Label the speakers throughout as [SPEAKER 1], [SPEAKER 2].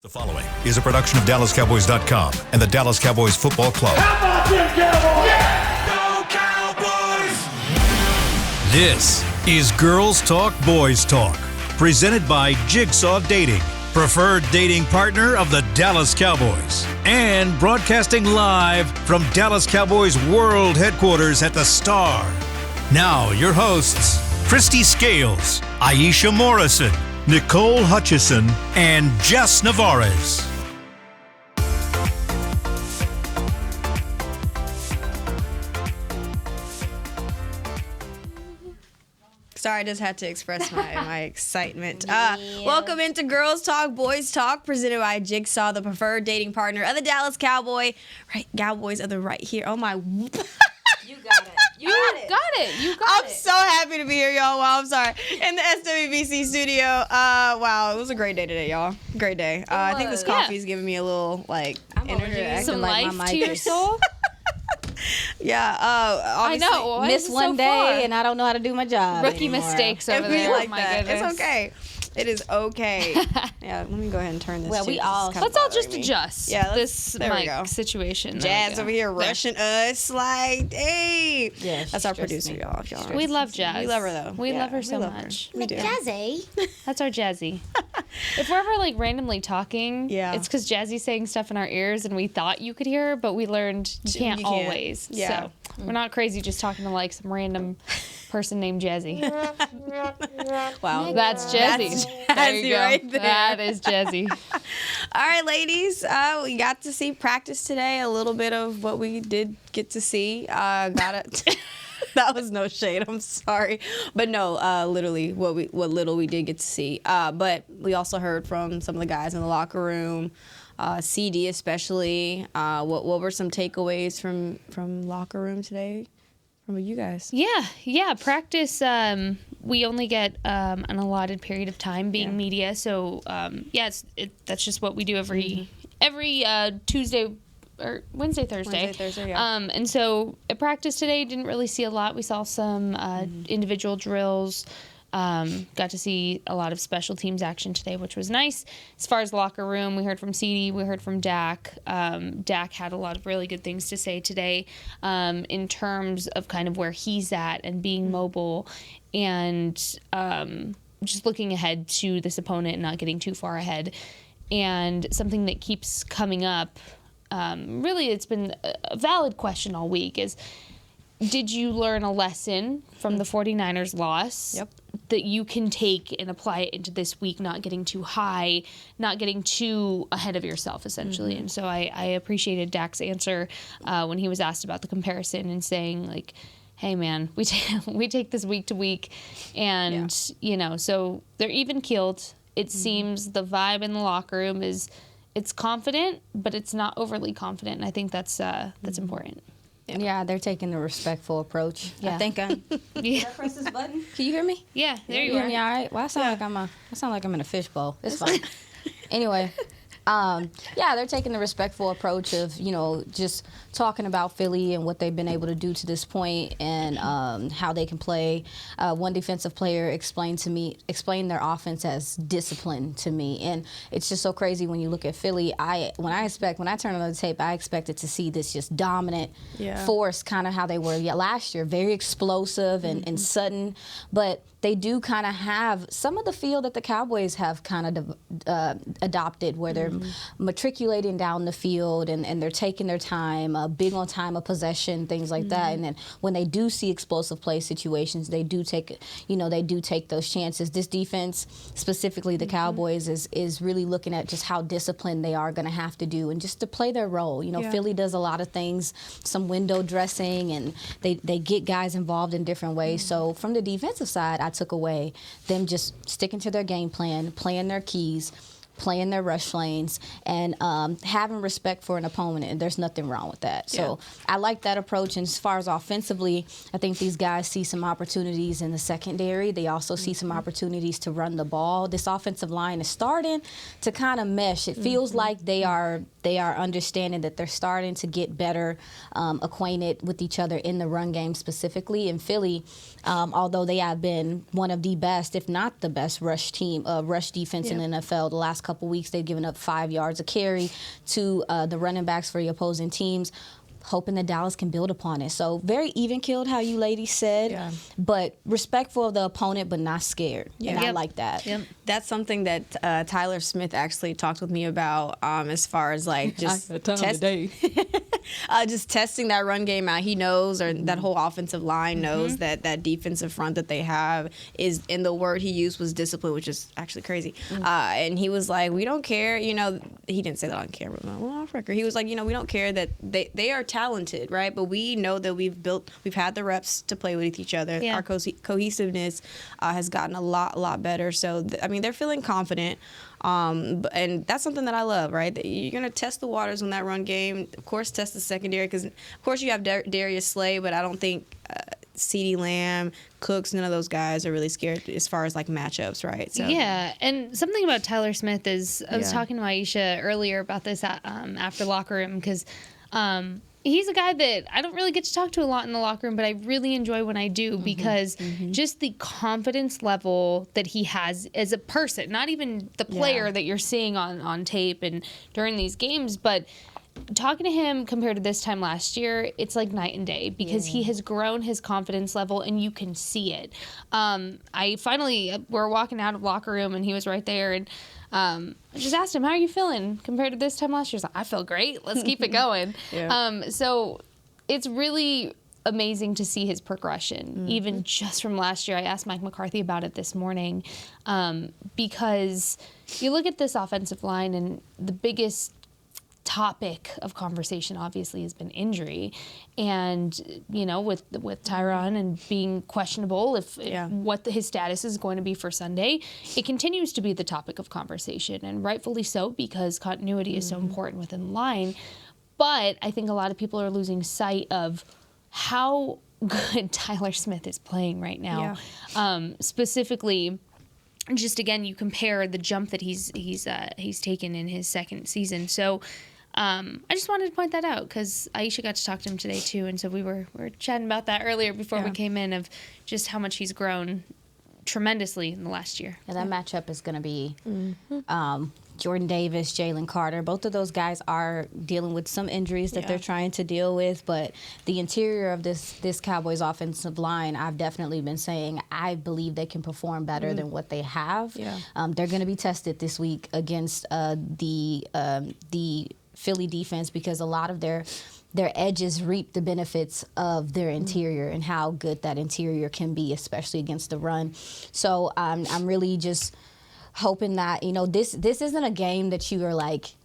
[SPEAKER 1] The following is a production of DallasCowboys.com and the Dallas Cowboys Football Club.
[SPEAKER 2] How about them Cowboys?
[SPEAKER 1] Yeah! Go Cowboys! This is Girls Talk, Boys Talk, presented by Jigsaw Dating, preferred dating partner of the Dallas Cowboys, and broadcasting live from Dallas Cowboys World Headquarters at the Star. Now, your hosts, Christy Scales, Aisha Morrison, Nicole Hutchison, and Jess Navarez.
[SPEAKER 3] Sorry, I just had to express my excitement. Welcome into Girls Talk, Boys Talk, presented by Jigsaw, the preferred dating partner of the Dallas Cowboys are the right here. Oh my.
[SPEAKER 4] You got it. You got
[SPEAKER 3] I'm
[SPEAKER 4] it.
[SPEAKER 3] so happy to be here, y'all. Wow, I'm sorry. In the SWBC studio. Wow, it was a great day today, y'all. Great day. I think this coffee's giving me a little, energy.
[SPEAKER 4] Some life to your soul.
[SPEAKER 3] Yeah.
[SPEAKER 4] I know.
[SPEAKER 5] Miss one day and I don't know how to do my job
[SPEAKER 4] Rookie
[SPEAKER 5] anymore.
[SPEAKER 4] mistakes over
[SPEAKER 3] It'd be
[SPEAKER 4] there.
[SPEAKER 3] like
[SPEAKER 4] Oh my
[SPEAKER 3] that.
[SPEAKER 4] goodness.
[SPEAKER 3] It's okay. It is okay. Yeah, let me go ahead and turn this.
[SPEAKER 5] Well, we
[SPEAKER 3] shit.
[SPEAKER 5] all-
[SPEAKER 3] This is kinda
[SPEAKER 4] Let's all
[SPEAKER 3] bothering
[SPEAKER 4] just
[SPEAKER 3] me.
[SPEAKER 4] adjust this
[SPEAKER 3] there we go.
[SPEAKER 4] mic situation.
[SPEAKER 3] Jazz over here rushing us like, hey.
[SPEAKER 5] Yeah,
[SPEAKER 3] That's our
[SPEAKER 5] she
[SPEAKER 3] producer,
[SPEAKER 5] stressed
[SPEAKER 3] y'all.
[SPEAKER 4] We love Jazz.
[SPEAKER 3] We love her, though.
[SPEAKER 4] We
[SPEAKER 3] Yeah,
[SPEAKER 4] love her so
[SPEAKER 3] love
[SPEAKER 4] much.
[SPEAKER 3] We do.
[SPEAKER 5] Jazzy.
[SPEAKER 4] That's our Jazzy. If we're ever randomly talking,
[SPEAKER 3] Yeah.
[SPEAKER 4] it's because Jazzy's saying stuff in our ears and we thought you could hear, but we learned you can't
[SPEAKER 3] You can't.
[SPEAKER 4] always.
[SPEAKER 3] Yeah.
[SPEAKER 4] So we're not crazy just talking to some random person named Jazzy.
[SPEAKER 3] Wow.
[SPEAKER 4] That's Jazzy.
[SPEAKER 3] That's
[SPEAKER 4] There you
[SPEAKER 3] Jazzy
[SPEAKER 4] go.
[SPEAKER 3] right there.
[SPEAKER 4] That is Jazzy.
[SPEAKER 3] All right, ladies. We got to see practice today. A little bit of what we did get to see. Got it. That was no shade. I'm sorry, but no. Literally, what little we did get to see. But we also heard from some of the guys in the locker room. CD especially. What were some takeaways from locker room today? From you guys?
[SPEAKER 4] Yeah. Practice. We only get an allotted period of time being media, so that's just what we do every Tuesday or Wednesday, Thursday.
[SPEAKER 3] Yeah.
[SPEAKER 4] And so at practice today, didn't really see a lot. We saw some individual drills. Got to see a lot of special teams action today, which was nice. As far as locker room, we heard from CD, we heard from Dak. Dak had a lot of really good things to say today in terms of kind of where he's at and being mobile and just looking ahead to this opponent and not getting too far ahead. And something that keeps coming up, really it's been a valid question all week, is did you learn a lesson from the 49ers loss that you can take and apply it into this week, not getting too high, not getting too ahead of yourself, essentially? And so I appreciated Dak's answer when he was asked about the comparison and saying, hey, man, we take this week to week. And, so they're even keeled. It seems the vibe in the locker room is it's confident, but it's not overly confident. And I think that's important.
[SPEAKER 5] Yeah, they're taking the respectful approach.
[SPEAKER 4] Yeah.
[SPEAKER 5] I think I'm. Did I press this button? Can you hear me?
[SPEAKER 4] Yeah, there you
[SPEAKER 5] hear
[SPEAKER 4] are.
[SPEAKER 5] me all right? Well, I sound like I'm in a fishbowl. It's fine. Anyway, they're taking the respectful approach of, just talking about Philly and what they've been able to do to this point and how they can play. One defensive player explained their offense as discipline to me. And it's just so crazy when you look at Philly. When I turn on the tape, I expected to see this just dominant force, kind of how they were last year, very explosive and sudden. But they do kind of have some of the feel that the Cowboys have kind of adopted, where they're matriculating down the field and they're taking their time, big on time of possession, things like that. And then when they do see explosive play situations, they do take those chances. This defense, specifically the Cowboys, is really looking at just how disciplined they are going to have to do and just to play their role. Philly does a lot of things, some window dressing, and they get guys involved in different ways. So from the defensive side, I took away them just sticking to their game plan, playing their keys, playing their rush lanes, and having respect for an opponent, and there's nothing wrong with that. So I like that approach. And as far as offensively, I think these guys see some opportunities in the secondary. They also see some opportunities to run the ball. This offensive line is starting to kind of mesh. It feels like they are understanding that they're starting to get better acquainted with each other in the run game specifically. In Philly, although they have been one of the best, if not the best, rush defense in the NFL the last last couple weeks. They've given up 5 yards a carry to the running backs for the opposing teams, hoping that Dallas can build upon it. So very even-keeled, how you ladies said, but respectful of the opponent, but not scared. And I like that.
[SPEAKER 3] That's something that Tyler Smith actually talked with me about as far as like just just testing that run game out. He knows, or that whole offensive line knows that that defensive front that they have is, and the word he used was discipline, which is actually crazy. And he was like, we don't care, you know, he didn't say that on camera, but off record. He was like, you know, we don't care that they are talented, right? But we know that we've had the reps to play with each other.
[SPEAKER 4] Yeah.
[SPEAKER 3] Our cohesiveness has gotten a lot better. So, I mean, they're feeling confident. And that's something that I love, right? That you're going to test the waters on that run game. Of course, test the secondary, because, of course, you have Darius Slay, but I don't think CeeDee Lamb, Cooks, none of those guys are really scared as far as, like, matchups, right? So.
[SPEAKER 4] Yeah, and something about Tyler Smith is, I was talking to Aisha earlier about this after locker room, because he's a guy that I don't really get to talk to a lot in the locker room, but I really enjoy when I do, because just the confidence level that he has as a person, not even the player that you're seeing on tape and during these games, but talking to him compared to this time last year, it's like night and day, because he has grown his confidence level and you can see it. We're walking out of locker room and he was right there, and I just asked him, how are you feeling compared to this time last year? He's like, I feel great. Let's keep it going. So it's really amazing to see his progression, even just from last year. I asked Mike McCarthy about it this morning, because you look at this offensive line, and the biggest topic of conversation obviously has been injury, and you know, with Tyron and being questionable if what his status is going to be for Sunday, it continues to be the topic of conversation, and rightfully so, because continuity is so important within the line. But I think a lot of people are losing sight of how good Tyler Smith is playing right now. Specifically, just again, you compare the jump that he's taken in his second season. So I just wanted to point that out, because Aisha got to talk to him today too, and so we were chatting about that earlier before we came in, of just how much he's grown tremendously in the last year.
[SPEAKER 5] And that matchup is going to be Jordan Davis, Jalen Carter. Both of those guys are dealing with some injuries that they're trying to deal with, but the interior of this Cowboys offensive line, I've definitely been saying I believe they can perform better than what they have. They're going to be tested this week against the Philly defense, because a lot of their edges reap the benefits of their interior and how good that interior can be, especially against the run. So I'm really just hoping that, you know, this isn't a game that you are like,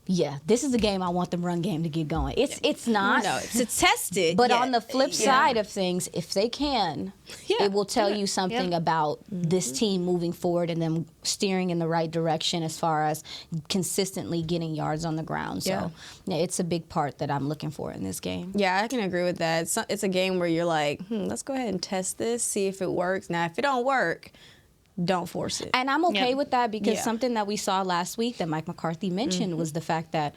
[SPEAKER 5] this is a game I want the run game to get going. It's not.
[SPEAKER 3] No, it's to test it.
[SPEAKER 5] But on the flip side of things, if they can, it will tell you something about this team moving forward and them steering in the right direction as far as consistently getting yards on the ground. So it's a big part that I'm looking for in this game.
[SPEAKER 3] Yeah, I can agree with that. It's a game where you're like, let's go ahead and test this, see if it works. Now, if it don't work, don't force it.
[SPEAKER 5] And I'm okay with that, because something that we saw last week that Mike McCarthy mentioned was the fact that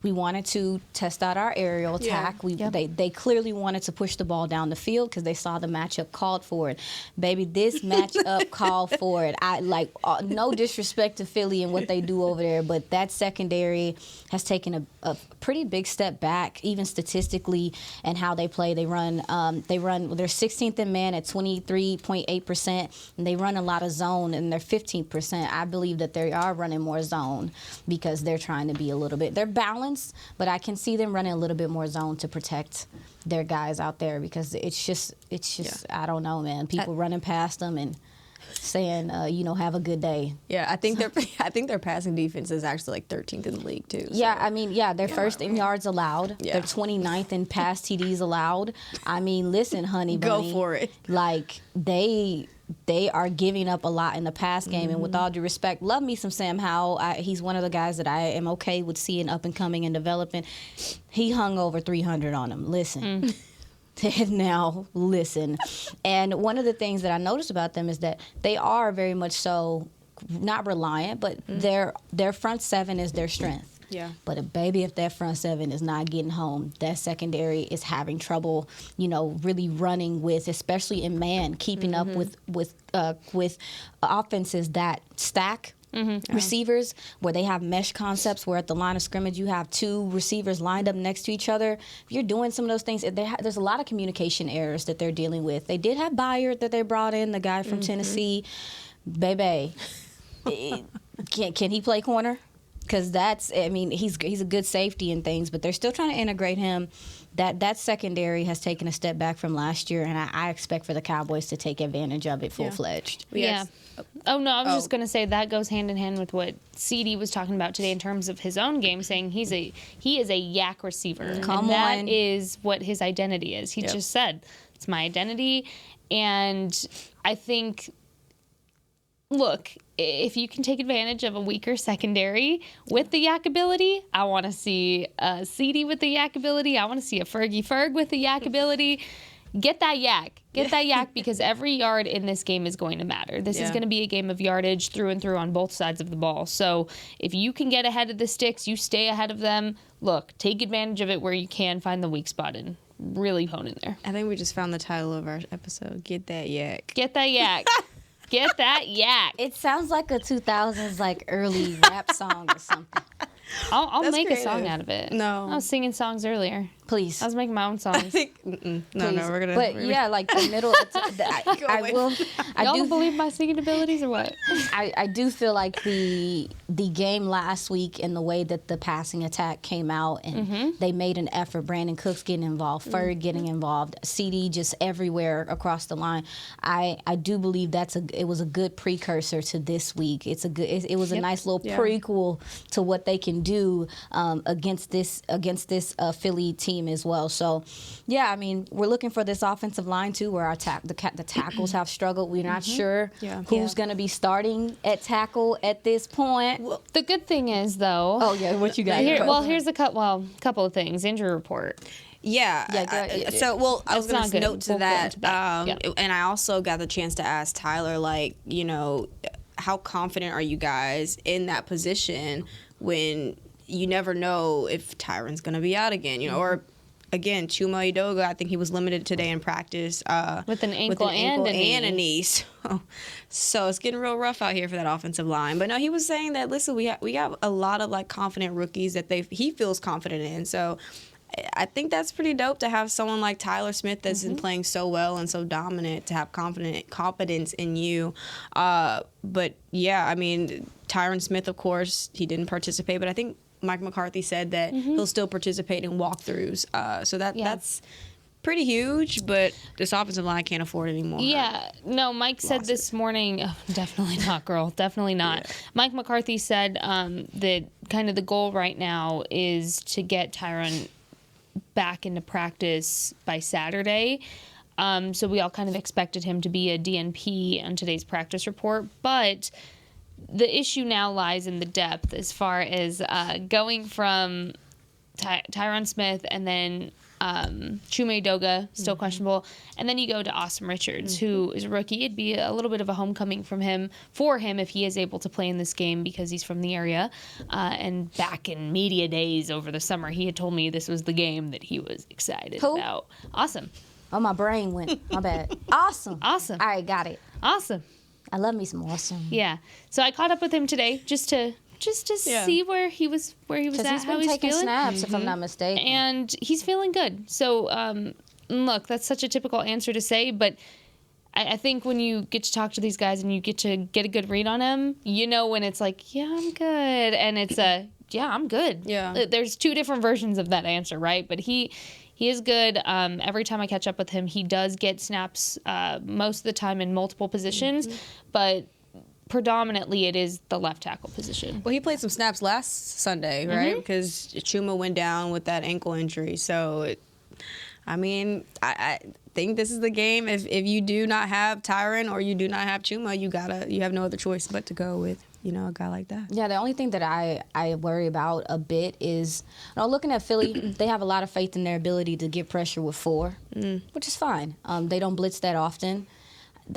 [SPEAKER 5] we wanted to test out our aerial attack. They clearly wanted to push the ball down the field because they saw the matchup called for it. Baby, this matchup called for it. I like no disrespect to Philly and what they do over there, but that secondary has taken a pretty big step back, even statistically, and how they play. They're 16th in man at 23.8%, and they run a lot of zone, and they're 15%. I believe that they are running more zone because they're trying to be a little bit. They're balanced, but I can see them running a little bit more zone to protect their guys out there, because it's just I don't know, man. People running past them and saying, have a good day.
[SPEAKER 3] Yeah, I think their passing defense is actually like 13th in the league too. So.
[SPEAKER 5] Yeah, I mean, they're first in yards allowed. Yeah. They're 29th in pass TDs allowed. I mean, listen, honey bunny,
[SPEAKER 3] go for it.
[SPEAKER 5] Like they are giving up a lot in the pass game, and with all due respect, love me some Sam Howell. He's one of the guys that I am okay with seeing up and coming and developing. He hung over 300 on him. Listen. Now, listen. And one of the things that I noticed about them is that they are very much so not reliant, but their front seven is their strength.
[SPEAKER 3] Yeah.
[SPEAKER 5] But baby, if that front seven is not getting home, that secondary is having trouble, really running with, especially in man, keeping up with offenses that stack receivers where they have mesh concepts where at the line of scrimmage you have two receivers lined up next to each other. If you're doing some of those things, there's a lot of communication errors that they're dealing with. They did have Byard that they brought in, the guy from Tennessee. Bebe, can he play corner? Because he's a good safety and things, but they're still trying to integrate him. That secondary has taken a step back from last year, and I expect for the Cowboys to take advantage of it full-fledged.
[SPEAKER 4] Yeah. Oh, no, I was just going to say that goes hand in hand with what CD was talking about today in terms of his own game, saying he is a YAK receiver. That is what his identity is. He just said, it's my identity. And I think, look, if you can take advantage of a weaker secondary with the YAK ability, I want to see a CD with the YAK ability. I want to see a Fergie Ferg with the YAK ability. Get that YAK. Get that YAK because every yard in this game is going to matter. This is going to be a game of yardage through and through on both sides of the ball. So if you can get ahead of the sticks, you stay ahead of them. Look, take advantage of it where you can, find the weak spot and really hone in there.
[SPEAKER 3] I think we just found the title of our episode. Get that YAK.
[SPEAKER 4] Get that YAK. Get that YAK.
[SPEAKER 5] It sounds like a 2000s early rap song or something.
[SPEAKER 4] I'll make
[SPEAKER 3] creative.
[SPEAKER 4] a song out of it.
[SPEAKER 3] No.
[SPEAKER 4] I was singing songs earlier.
[SPEAKER 5] Please.
[SPEAKER 4] I was making my own songs.
[SPEAKER 3] No, we're gonna.
[SPEAKER 5] But the middle. I will.
[SPEAKER 4] Y'all don't believe my singing abilities or what?
[SPEAKER 5] I do feel like the game last week and the way that the passing attack came out and they made an effort. Brandon Cooks getting involved, Ferg getting involved, CD just everywhere across the line. I do believe it was a good precursor to this week. It was a nice little prequel to what they can do against this Philly team as well. So, yeah, I mean, we're looking for this offensive line too, where the tackles have struggled. We're not sure who's going to be starting at tackle at this point.
[SPEAKER 4] Well, the good thing is, though.
[SPEAKER 5] Oh yeah, what you got?
[SPEAKER 4] Here's a couple of things. Injury report.
[SPEAKER 3] So, I was going to note to that, and I also got the chance to ask Tyler, how confident are you guys in that position when you never know if Tyron's going to be out again, or again, Chuma Edoga, I think he was limited today in practice
[SPEAKER 4] with an ankle and a knee.
[SPEAKER 3] So it's getting real rough out here for that offensive line. But no, he was saying that, listen, we got a lot of confident rookies that he feels confident in. So I think that's pretty dope to have someone like Tyler Smith that's been playing so well and so dominant to have confidence in you. But yeah, I mean, Tyron Smith, of course, he didn't participate, but I think Mike McCarthy said that he'll still participate in walkthroughs. So that's pretty huge, but this offensive line can't afford it anymore.
[SPEAKER 4] Yeah. No, Mike said this morning, definitely not, girl. Definitely not. Yeah. Mike McCarthy said that kind of the goal right now is to get Tyron back into practice by Saturday. So we all kind of expected him to be a DNP on today's practice report, but the issue now lies in the depth as far as going from Tyron Smith and then Chuma Edoga, still questionable, and then you go to Austin Richards, who is a rookie. It'd be a little bit of a homecoming for him if he is able to play in this game because he's from the area. And back in media days over the summer, he had told me this was the game that he was excited about. Awesome.
[SPEAKER 5] Oh, my brain went. My bad. Awesome.
[SPEAKER 4] Awesome.
[SPEAKER 5] All right, got it.
[SPEAKER 4] Awesome.
[SPEAKER 5] I love me some awesome.
[SPEAKER 4] Yeah. So I caught up with him today just to see where he was at, how he's
[SPEAKER 5] taking
[SPEAKER 4] feeling.
[SPEAKER 5] snaps, if I'm not mistaken.
[SPEAKER 4] And he's feeling good. So, look, that's such a typical answer to say, but I think when you get to talk to these guys and you get to get a good read on them, you know when it's like, yeah, I'm good, and it's I'm good.
[SPEAKER 3] Yeah.
[SPEAKER 4] There's two different versions of that answer, right? But he is good. Every time I catch up with him, he does get snaps most of the time in multiple positions, but predominantly it is the left tackle position.
[SPEAKER 3] Well, he played some snaps last Sunday, right? Because Chuma went down with that ankle injury. So, I think this is the game. If you do not have Tyron or you do not have Chuma, you have no other choice but to go with a guy like that.
[SPEAKER 5] Yeah, the only thing that I worry about a bit is, looking at Philly, they have a lot of faith in their ability to get pressure with 4, which is fine. They don't blitz that often.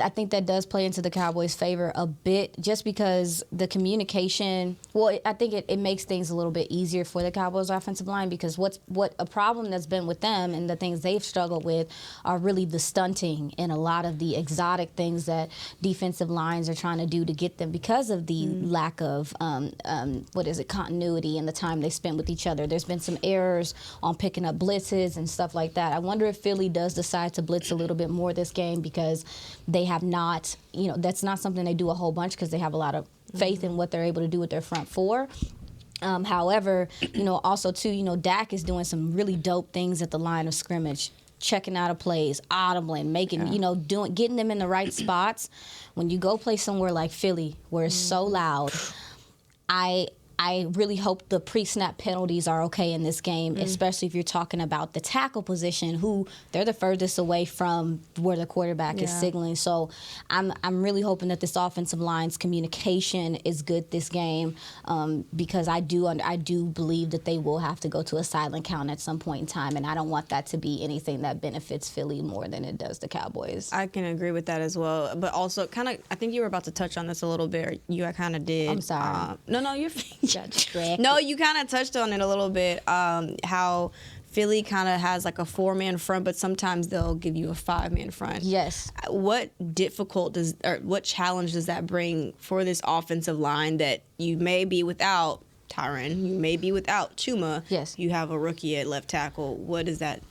[SPEAKER 5] I think that does play into the Cowboys' favor a bit, just because the communication. Well, I think it makes things a little bit easier for the Cowboys' offensive line, because what a problem that's been with them and the things they've struggled with are really the stunting and a lot of the exotic things that defensive lines are trying to do to get them, because of the lack of continuity and the time they spend with each other. There's been some errors on picking up blitzes and stuff like that. I wonder if Philly does decide to blitz a little bit more this game, because they have not, that's not something they do a whole bunch, because they have a lot of faith in what they're able to do with their front four. However, also too, Dak is doing some really dope things at the line of scrimmage, checking out of plays, audibling, making, getting them in the right spots. When you go play somewhere like Philly, where it's so loud, I really hope the pre-snap penalties are okay in this game, especially if you're talking about the tackle position, who they're the furthest away from where the quarterback is signaling. So I'm really hoping that this offensive line's communication is good this game, because I do believe that they will have to go to a silent count at some point in time, and I don't want that to be anything that benefits Philly more than it does the Cowboys.
[SPEAKER 3] I can agree with that as well, but also I think you were about to touch on this a little bit, or you kind of did.
[SPEAKER 5] I'm sorry.
[SPEAKER 3] No, you're
[SPEAKER 5] Distracted.
[SPEAKER 3] No, you kind of touched on it a little bit, how Philly kind of has like a 4-man front, but sometimes they'll give you a 5-man front.
[SPEAKER 5] Yes.
[SPEAKER 3] What challenge does that bring for this offensive line, that you may be without Tyron, you may be without Chuma,
[SPEAKER 5] yes,
[SPEAKER 3] you have a rookie at left tackle? What does that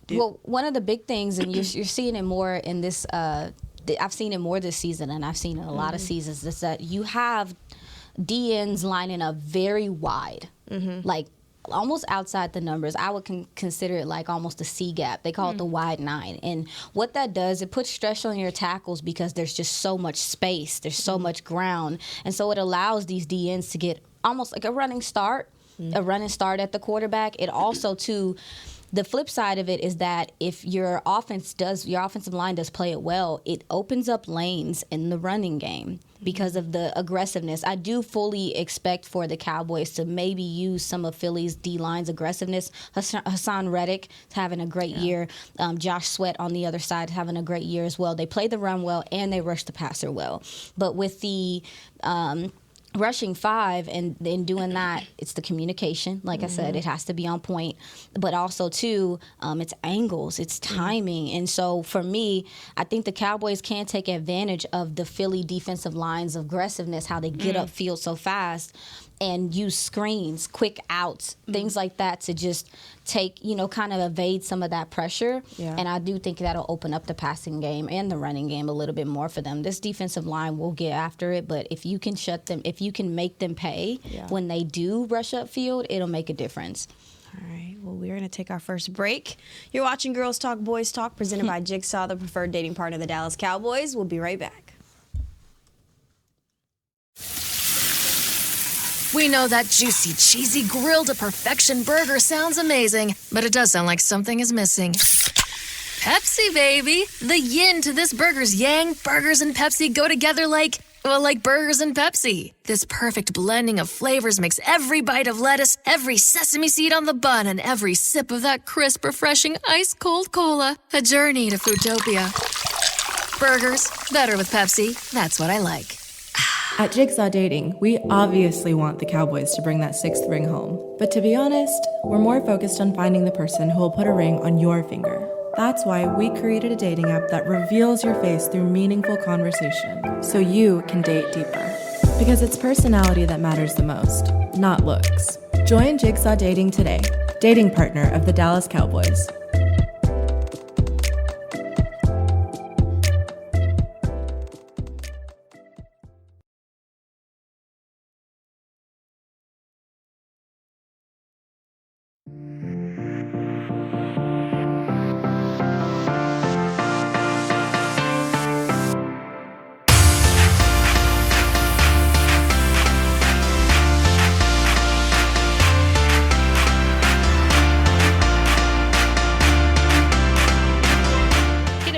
[SPEAKER 3] do?
[SPEAKER 5] Well, one of the big things, and you're seeing it more in this, I've seen it more this season, and I've seen it a lot of seasons, is that you have DNs lining up very wide, like almost outside the numbers. I would consider it like almost a C gap. They call it the wide 9. And what that does, it puts stress on your tackles, because there's just so much space. There's so much ground. And so it allows these DNs to get almost like a running start at the quarterback. It also, too, the flip side of it is that if your offensive line does play it well, it opens up lanes in the running game because of the aggressiveness. I do fully expect for the Cowboys to maybe use some of Philly's D-line's aggressiveness. Hassan Reddick having a great year. Josh Sweat on the other side having a great year as well. They play the run well and they rush the passer well. But with the rushing 5 and then doing that, it's the communication. Like I said, it has to be on point. But also, too, it's angles, it's timing. And so for me, I think the Cowboys can take advantage of the Philly defensive line's aggressiveness, how they get upfield so fast, and use screens, quick outs, things like that to just take, kind of evade some of that pressure. Yeah. And I do think that'll open up the passing game and the running game a little bit more for them. This defensive line will get after it, but if you can if you can make them pay when they do rush upfield, it'll make a difference.
[SPEAKER 3] All right. Well, we're going to take our first break. You're watching Girls Talk, Boys Talk, presented by Jigsaw, the preferred dating partner of the Dallas Cowboys. We'll be right back.
[SPEAKER 2] We know that juicy, cheesy, grilled-to-perfection burger sounds amazing, but it does sound like something is missing. Pepsi, baby! The yin to this burger's yang. Burgers and Pepsi go together like burgers and Pepsi. This perfect blending of flavors makes every bite of lettuce, every sesame seed on the bun, and every sip of that crisp, refreshing, ice-cold cola a journey to Foodtopia. Burgers, better with Pepsi. That's what I like.
[SPEAKER 6] At Jigsaw Dating, we obviously want the Cowboys to bring that 6th ring home. But to be honest, we're more focused on finding the person who will put a ring on your finger. That's why we created a dating app that reveals your face through meaningful conversation, so you can date deeper. Because it's personality that matters the most, not looks. Join Jigsaw Dating today, dating partner of the Dallas Cowboys.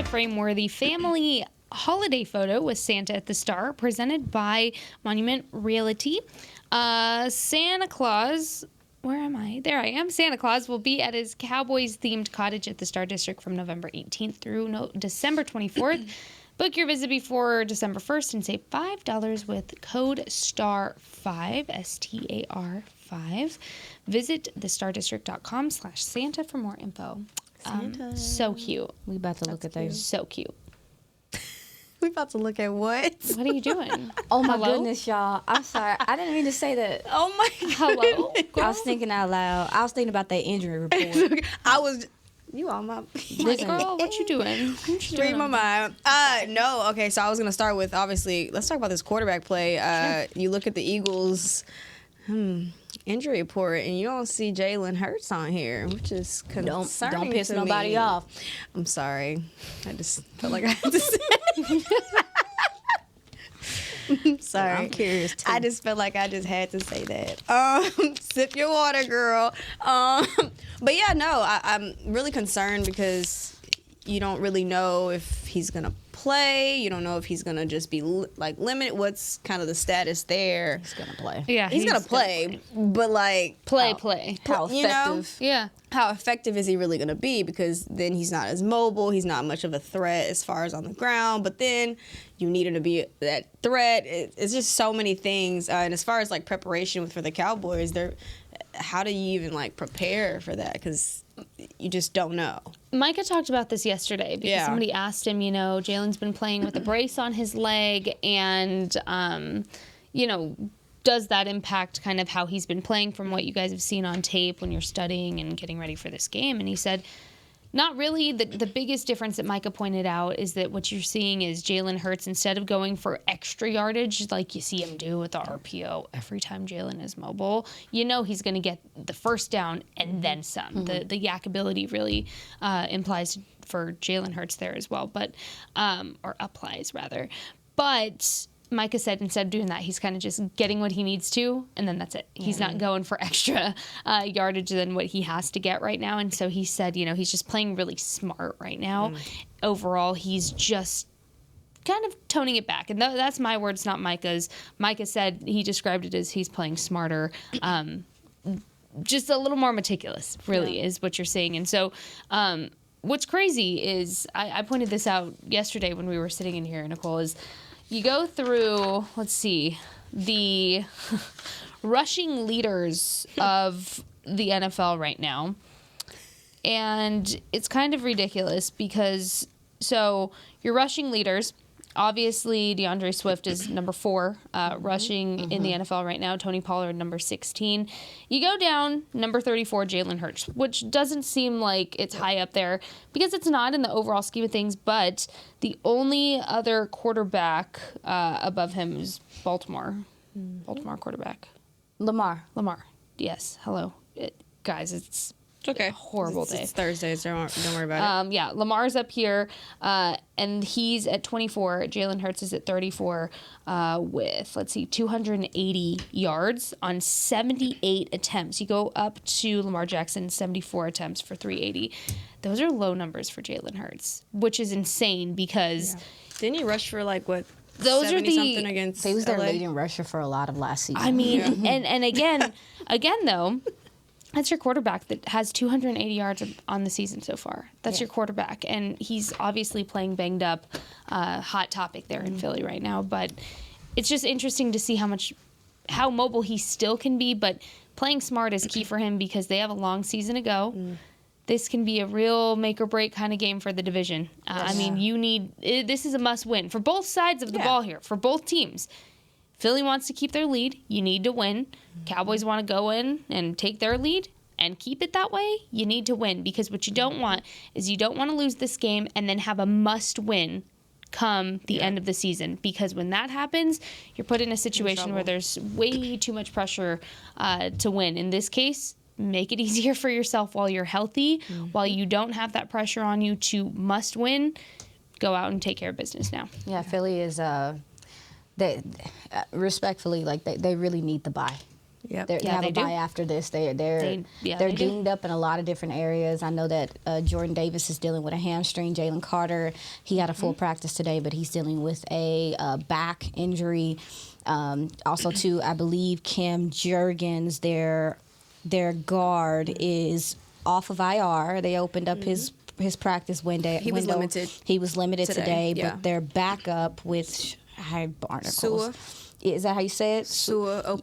[SPEAKER 4] Frame-worthy family holiday photo with Santa at the Star, presented by Monument Realty. Santa Claus, where am I? There I am. Santa Claus will be at his Cowboys-themed cottage at the Star District from November 18th through December 24th. Book your visit before December 1st and save $5 with code STAR5, STAR5. Visit thestardistrict.com/Santa for more info. So cute.
[SPEAKER 5] We about to look at those.
[SPEAKER 4] So cute.
[SPEAKER 3] We about to look at what?
[SPEAKER 4] What are you doing?
[SPEAKER 5] Oh my
[SPEAKER 4] Hello?
[SPEAKER 5] goodness, y'all. I'm sorry. I didn't mean to say that.
[SPEAKER 3] Oh my
[SPEAKER 4] Hello?
[SPEAKER 5] I was thinking out loud. I was thinking about that injury report.
[SPEAKER 3] I was. You on my.
[SPEAKER 5] Listen,
[SPEAKER 4] Girl, what you doing? What you
[SPEAKER 3] Read
[SPEAKER 4] doing?
[SPEAKER 3] my mind. No. Okay, so I was gonna start with, obviously, let's talk about this quarterback play. You look at the Eagles injury report, and you don't see Jalen Hurts on here, which is concerning.
[SPEAKER 5] Don't piss
[SPEAKER 3] to
[SPEAKER 5] nobody
[SPEAKER 3] me.
[SPEAKER 5] off.
[SPEAKER 3] I'm sorry. I just felt like I had to say. I'm sorry.
[SPEAKER 5] I'm curious too.
[SPEAKER 3] I just felt like I just had to say that. Sip your water, girl. But yeah, no, I'm really concerned because you don't really know if he's gonna play. You don't know if he's gonna just be limited. What's kind of the status there?
[SPEAKER 5] He's gonna play.
[SPEAKER 4] Yeah,
[SPEAKER 3] He's gonna play, but like
[SPEAKER 4] play.
[SPEAKER 5] How
[SPEAKER 3] you know?
[SPEAKER 5] effective?
[SPEAKER 4] Yeah.
[SPEAKER 3] How effective is he really going to be? Because then he's not as mobile. He's not much of a threat as far as on the ground. But then you need him to be that threat. It's just so many things. And as far as like preparation for the Cowboys, how do you even like prepare for that? Because you just don't know.
[SPEAKER 4] Micah talked about this yesterday because
[SPEAKER 3] Yeah.
[SPEAKER 4] somebody asked him, Jalen's been playing with a brace on his leg and, does that impact kind of how he's been playing from what you guys have seen on tape when you're studying and getting ready for this game? And he said, not really. The biggest difference that Micah pointed out is that what you're seeing is Jalen Hurts, instead of going for extra yardage like you see him do with the RPO every time Jalen is mobile, he's going to get the first down and then some. The YAK ability really implies for Jalen Hurts there as well, but or applies rather. But Micah said instead of doing that, he's kind of just getting what he needs to, and then that's it. He's not going for extra yardage than what he has to get right now. And so he said, he's just playing really smart right now. Overall, he's just kind of toning it back. And that's my words, not Micah's. Micah said he described it as he's playing smarter, just a little more meticulous, really, is what you're saying. And so what's crazy is, I pointed this out yesterday when we were sitting in here, Nicole, is you go through, let's see, the rushing leaders of the NFL right now. And it's kind of ridiculous because, so your rushing leaders, obviously DeAndre Swift is number 4 rushing in the NFL right now. Tony Pollard, number 16. You go down, number 34, Jalen Hurts, which doesn't seem like it's high up there because it's not in the overall scheme of things, but the only other quarterback above him is Baltimore. Baltimore quarterback.
[SPEAKER 5] Lamar.
[SPEAKER 4] Yes. Hello. Guys, it's
[SPEAKER 3] okay.
[SPEAKER 4] Horrible day.
[SPEAKER 3] It's Thursday, so don't worry about it.
[SPEAKER 4] Yeah, Lamar's up here, and he's at 24. Jalen Hurts is at 34 with, 280 yards on 78 attempts. You go up to Lamar Jackson, 74 attempts for 380. Those are low numbers for Jalen Hurts, which is insane because...
[SPEAKER 3] Didn't he rush for
[SPEAKER 4] those are the...
[SPEAKER 3] something against
[SPEAKER 5] He was their
[SPEAKER 3] LA?
[SPEAKER 5] leading rusher for a lot of last season.
[SPEAKER 4] I mean, and again though... That's your quarterback that has 280 yards on the season so far. That's your quarterback. And he's obviously playing banged up. Hot topic there in Philly right now. But it's just interesting to see how mobile he still can be. But playing smart is key for him because they have a long season to go. This can be a real make or break kind of game for the division. I mean, this is a must win for both sides of the ball here, for both teams. Philly wants to keep their lead. You need to win. Cowboys want to go in and take their lead and keep it that way. You need to win because what you don't want is you don't want to lose this game and then have a must win come the end of the season, because when that happens, you're put in a situation where there's way too much pressure to win. In this case, make it easier for yourself while you're healthy, while you don't have that pressure on you to must win. Go out and take care of business now.
[SPEAKER 5] Yeah, Philly is... They respectfully, they really need the bye.
[SPEAKER 3] Yep.
[SPEAKER 5] They have a bye after this. They're dinged up in a lot of different areas. I know that Jordan Davis is dealing with a hamstring. Jalen Carter, he had a full practice today, but he's dealing with a back injury. Also, too, I believe Cam Jurgens, their guard, is off of IR. They opened up his his practice window.
[SPEAKER 3] He was limited.
[SPEAKER 5] He was limited today,
[SPEAKER 3] yeah.
[SPEAKER 5] but their backup, which I had barnacles.
[SPEAKER 3] Sua.
[SPEAKER 5] Is that how you say it?
[SPEAKER 3] Sua.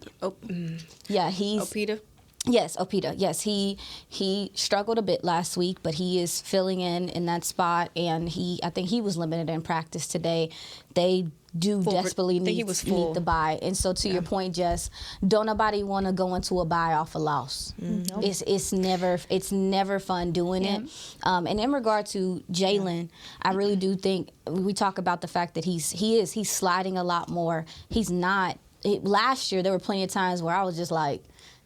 [SPEAKER 5] Yeah, he's
[SPEAKER 3] Opita.
[SPEAKER 5] Yes, Opita. Yes, he struggled a bit last week, but he is filling in that spot, and I think he was limited in practice today. They do desperately need the bye, and so to your point, Jess, don't nobody want to go into a bye off a loss.
[SPEAKER 3] Mm-hmm.
[SPEAKER 5] It's never fun doing it. And in regard to Jalen, I really do think we talk about the fact that he's sliding a lot more. He's not. Last year there were plenty of times where I was just like,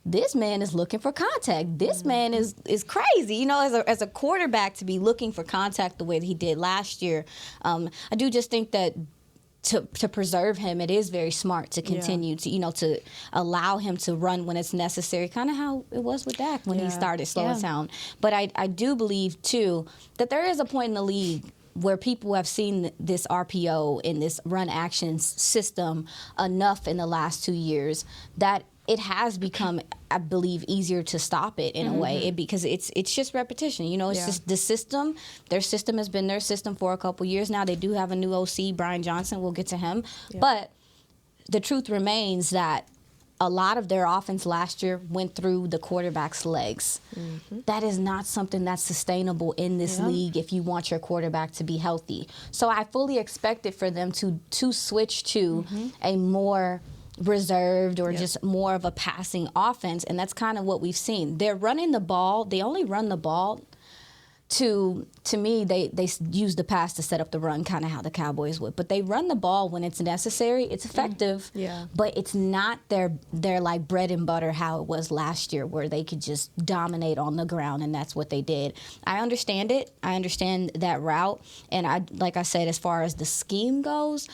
[SPEAKER 5] this man is looking for contact. This man is crazy. You know, as a quarterback to be looking for contact the way that he did last year. I do just think that to preserve him, it is very smart to continue to allow him to run when it's necessary, kind of how it was with Dak when he started slowing down. But I do believe, too, that there is a point in the league where people have seen this RPO and this run action system enough in the last 2 years that it has become, I believe, easier to stop it in a way because it's just repetition. You know, it's just the system. Their system has been their system for a couple years now. They do have a new OC, Brian Johnson. We'll get to him. But the truth remains that a lot of their offense last year went through the quarterback's legs. That is not something that's sustainable in this league if you want your quarterback to be healthy. So I fully expected for them to switch to a more reserved or just more of a passing offense, and that's kind of what we've seen. They're running the ball. They only run the ball to me, they use the pass to set up the run, kind of how the Cowboys would. But they run the ball when it's necessary. It's effective, but it's not their like bread and butter how it was last year, where they could just dominate on the ground, and that's what they did. I understand it. I understand that route, and like I said, as far as the scheme goes,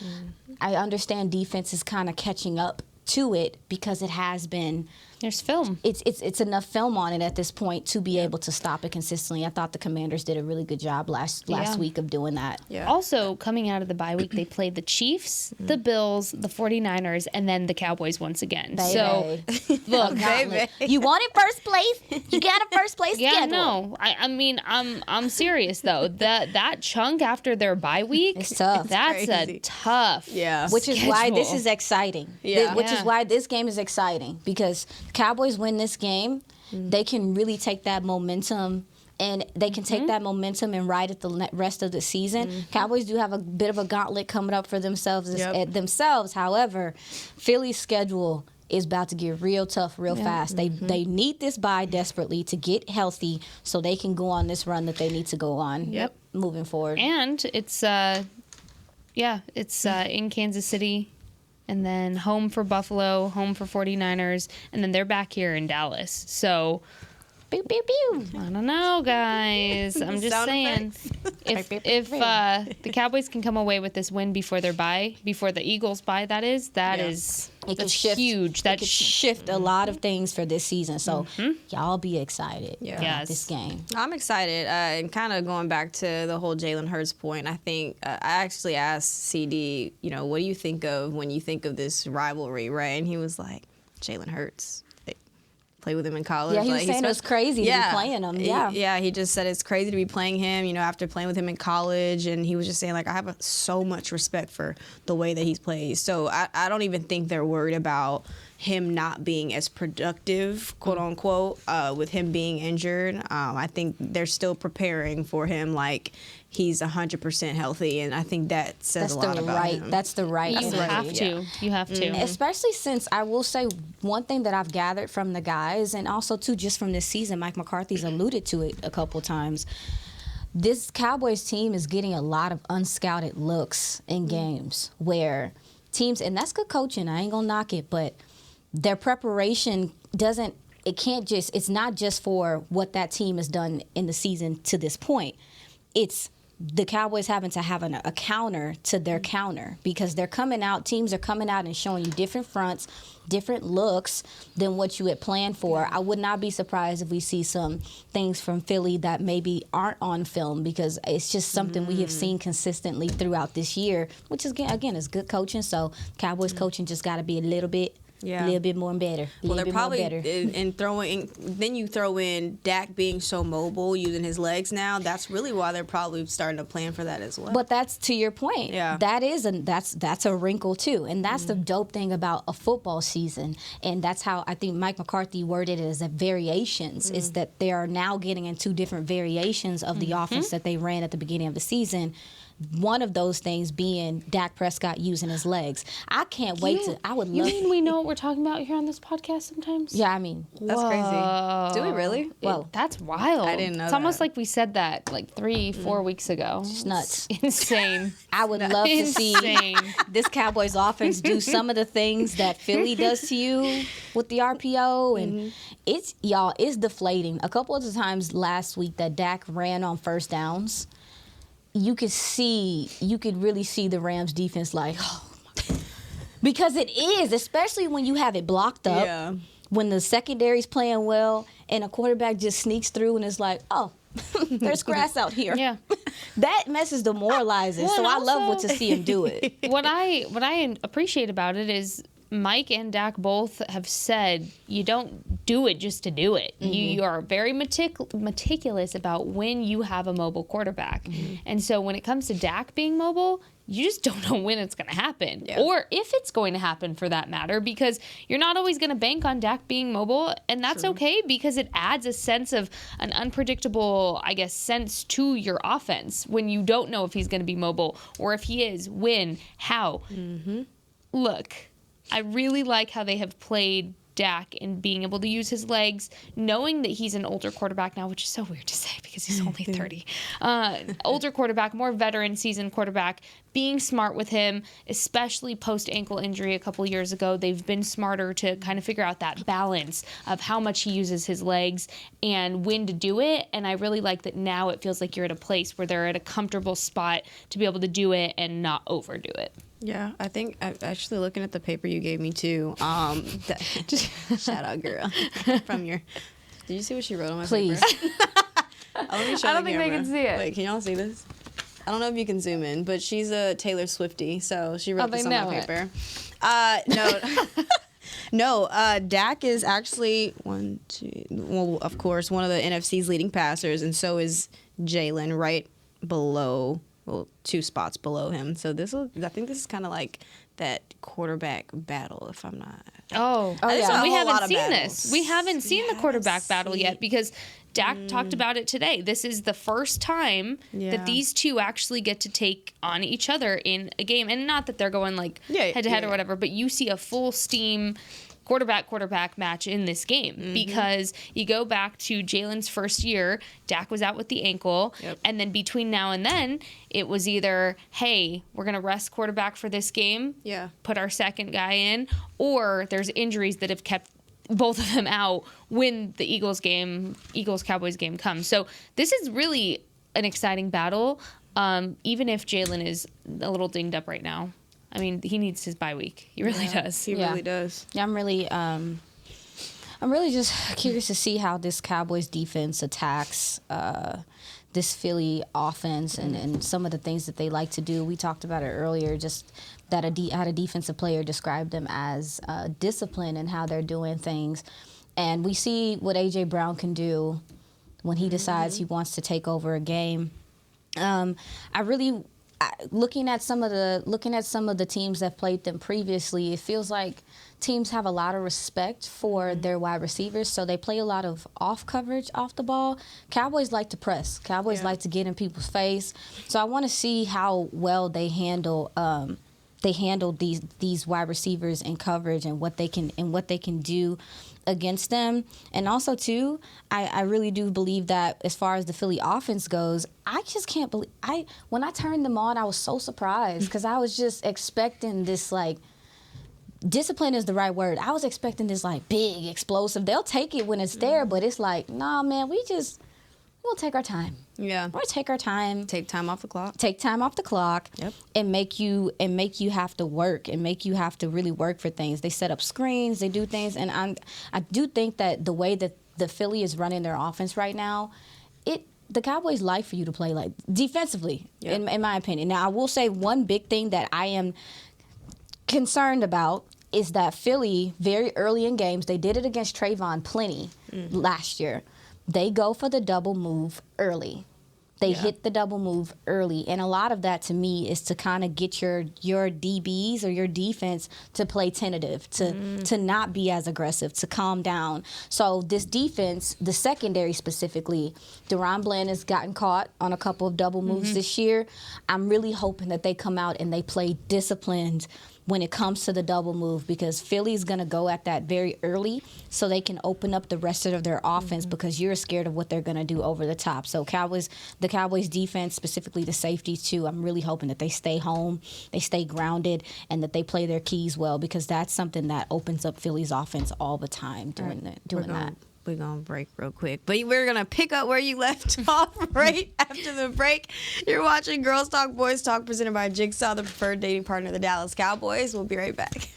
[SPEAKER 5] I understand defense is kind of catching up to it because it has been.
[SPEAKER 4] There's film.
[SPEAKER 5] It's enough film on it at this point to be able to stop it consistently. I thought the Commanders did a really good job last week of doing that.
[SPEAKER 4] Also, coming out of the bye week, they played the Chiefs, the Bills, the 49ers, and then the Cowboys once again.
[SPEAKER 5] Baby.
[SPEAKER 4] So, look,
[SPEAKER 5] you wanted first place. You got a first place schedule.
[SPEAKER 4] No. I mean, I'm serious though. That chunk after their bye week,
[SPEAKER 5] it's tough.
[SPEAKER 4] That's a tough.
[SPEAKER 5] Which is why this is exciting. Which is
[SPEAKER 4] Yeah.
[SPEAKER 5] why this game is exciting, because Cowboys win this game, they can really take that momentum, and they can take that momentum and ride it the rest of the season. Cowboys do have a bit of a gauntlet coming up for themselves. However, Philly's schedule is about to get real tough real fast. They need this bye desperately to get healthy so they can go on this run that they need to go on moving forward.
[SPEAKER 4] And it's in Kansas City. And then home for Buffalo, home for 49ers, and then they're back here in Dallas. So,
[SPEAKER 5] pew, pew, pew.
[SPEAKER 4] I don't know, guys. I'm just saying, if the Cowboys can come away with this win before their bye, before the Eagles' bye, that's huge. That
[SPEAKER 5] could shift a lot of things for this season. So y'all be excited about this game.
[SPEAKER 3] I'm excited. And kind of going back to the whole Jalen Hurts point, I think I actually asked CD, what do you think of when you think of this rivalry, right? And he was like, Jalen Hurts. Play with him in college.
[SPEAKER 5] Yeah, he was saying it was crazy to be playing him.
[SPEAKER 3] Yeah, he just said it's crazy to be playing him, after playing with him in college. And he was just saying, I have so much respect for the way that he's played. So I don't even think they're worried about him not being as productive, quote unquote, with him being injured. I think they're still preparing for him like he's 100% healthy, and I think that says a lot about him.
[SPEAKER 5] That's the right.
[SPEAKER 4] You have to.
[SPEAKER 5] Especially since I will say one thing that I've gathered from the guys, and also too just from this season, Mike McCarthy's alluded to it a couple times. This Cowboys team is getting a lot of unscouted looks in games where teams, and that's good coaching. I ain't gonna knock it, but their preparation it's not just for what that team has done in the season to this point. It's the Cowboys having to have a counter to their counter, because teams are coming out and showing you different fronts, different looks than what you had planned for. I would not be surprised if we see some things from Philly that maybe aren't on film, because it's just something we have seen consistently throughout this year, which is, again, is good coaching. So Cowboys coaching just got to be a little bit
[SPEAKER 3] Yeah.
[SPEAKER 5] A little bit more better.
[SPEAKER 3] Well, they're probably
[SPEAKER 5] better.
[SPEAKER 3] and throwing. Then you throw in Dak being so mobile, using his legs now. That's really why they're probably starting to plan for that as well.
[SPEAKER 5] But that's to your point.
[SPEAKER 3] Yeah.
[SPEAKER 5] That's a wrinkle too, and that's the dope thing about a football season, and that's how I think Mike McCarthy worded it as that variations is that they are now getting into different variations of the offense that they ran at the beginning of the season. One of those things being Dak Prescott using his legs. I can't wait to. I would love.
[SPEAKER 4] You mean we know what we're talking about here on this podcast sometimes?
[SPEAKER 5] Yeah, I mean,
[SPEAKER 3] That's crazy. Do we really?
[SPEAKER 5] well,
[SPEAKER 4] That's wild.
[SPEAKER 3] I didn't know
[SPEAKER 4] It's almost
[SPEAKER 3] that.
[SPEAKER 4] like we said that like 3-4 weeks ago.
[SPEAKER 5] it's nuts.
[SPEAKER 4] Insane.
[SPEAKER 5] I would love to see
[SPEAKER 4] Insane.
[SPEAKER 5] this Cowboys offense do some of the things that Philly does to you with the RPO, and it's deflating. A couple of the times last week that Dak ran on first downs, you could really see the Rams defense like, oh my God. Because it is, especially when you have it blocked up,
[SPEAKER 3] Yeah.
[SPEAKER 5] when the secondary's playing well, and a quarterback just sneaks through and is like, oh, there's grass out here.
[SPEAKER 4] Yeah.
[SPEAKER 5] That mess is demoralizing.
[SPEAKER 4] Well,
[SPEAKER 5] so
[SPEAKER 4] and
[SPEAKER 5] I love
[SPEAKER 4] also-
[SPEAKER 5] to see him do it.
[SPEAKER 4] What I appreciate about it is Mike and Dak both have said you don't do it just to do it. You are very meticulous about when you have a mobile quarterback. And so when it comes to Dak being mobile, you just don't know when it's going to happen or if it's going to happen for that matter, because you're not always going to bank on Dak being mobile, and that's okay because it adds a sense of an unpredictable, I guess, sense to your offense when you don't know if he's going to be mobile or if he is, when, how. Look, I really like how they have played Dak in being able to use his legs, knowing that he's an older quarterback now, which is so weird to say because he's only 30. Older quarterback, more veteran seasoned quarterback, being smart with him, especially post-ankle injury a couple years ago. They've been smarter to kind of figure out that balance of how much he uses his legs and when to do it. And I really like that now it feels like you're at a place where they're at a comfortable spot to be able to do it and not overdo it.
[SPEAKER 3] Yeah, I think I'm actually looking at the paper you gave me too. Shout out, girl. From your. Did you see what she wrote on my
[SPEAKER 5] Please.
[SPEAKER 3] paper? Let me show
[SPEAKER 4] I don't
[SPEAKER 3] the
[SPEAKER 4] think they
[SPEAKER 3] camera.
[SPEAKER 4] can see it.
[SPEAKER 3] Wait, can y'all see this? I don't know if you can zoom in, but she's a Taylor Swiftie, so she wrote
[SPEAKER 4] they
[SPEAKER 3] this on
[SPEAKER 4] know
[SPEAKER 3] my
[SPEAKER 4] it.
[SPEAKER 3] paper. Dak is actually of course, one of the NFC's leading passers, and so is Jalen right below, 2 spots below him. So I think this is kind of like that quarterback battle, if I'm not.
[SPEAKER 4] Oh,
[SPEAKER 3] yeah.
[SPEAKER 4] So we
[SPEAKER 3] A whole lot
[SPEAKER 4] haven't
[SPEAKER 3] of
[SPEAKER 4] seen
[SPEAKER 3] battles.
[SPEAKER 4] this. We haven't seen the quarterback battle yet because Dak talked about it today. This is the first time
[SPEAKER 3] Yeah.
[SPEAKER 4] that these two actually get to take on each other in a game. And not that they're going like head to head or whatever, but you see a full steam quarterback match in this game because you go back to Jalen's first year, Dak was out with the ankle, and then between now and then, it was either, hey, we're going to rest quarterback for this game, put our second guy in, or there's injuries that have kept both of them out when the Eagles-Cowboys game comes. So this is really an exciting battle, even if Jalen is a little dinged up right now. I mean, he needs his bye week. He really does.
[SPEAKER 3] He really does.
[SPEAKER 5] Yeah, I'm really just curious to see how this Cowboys defense attacks this Philly offense and some of the things that they like to do. We talked about it earlier, just that had a defensive player describe them as disciplined and how they're doing things. And we see what A.J. Brown can do when he decides he wants to take over a game. Looking at some of the teams that played them previously, it feels like teams have a lot of respect for their wide receivers, so they play a lot of off coverage off the ball. Cowboys like to press. Cowboys like to get in people's face. So I want to see how well they handle these wide receivers in coverage and what they can do against them. And also too, I really do believe that as far as the Philly offense goes, I just can't believe when I turned them on, I was so surprised because I was just expecting this like discipline is the right word. I was expecting this like big explosive. They'll take it when it's there, but it's like, nah, man, we'll take our time.
[SPEAKER 3] Yeah.
[SPEAKER 5] We'll take our time.
[SPEAKER 3] Take time off the clock.
[SPEAKER 5] Take time off the clock.
[SPEAKER 3] Yep.
[SPEAKER 5] And make you have to work and make you have to really work for things. They set up screens, they do things, and I do think that the way that the Philly is running their offense right now, the Cowboys like for you to play like defensively, in my opinion. Now I will say one big thing that I am concerned about is that Philly, very early in games, they did it against Trayvon plenty last year. They go for the double move early. They hit the double move early. And a lot of that, to me, is to kind of get your DBs or your defense to play tentative, to not be as aggressive, to calm down. So this defense, the secondary specifically, Deron Bland has gotten caught on a couple of double moves this year. I'm really hoping that they come out and they play disciplined when it comes to the double move, because Philly's going to go at that very early so they can open up the rest of their offense, because you're scared of what they're going to do over the top. So the Cowboys defense, specifically the safeties too, I'm really hoping that they stay home, they stay grounded, and that they play their keys well, because that's something that opens up Philly's offense all the time doing that.
[SPEAKER 3] We're going to break real quick. But we're going to pick up where you left off right after the break. You're watching Girls Talk, Boys Talk, presented by Jigsaw, the preferred dating partner of the Dallas Cowboys. We'll be right back.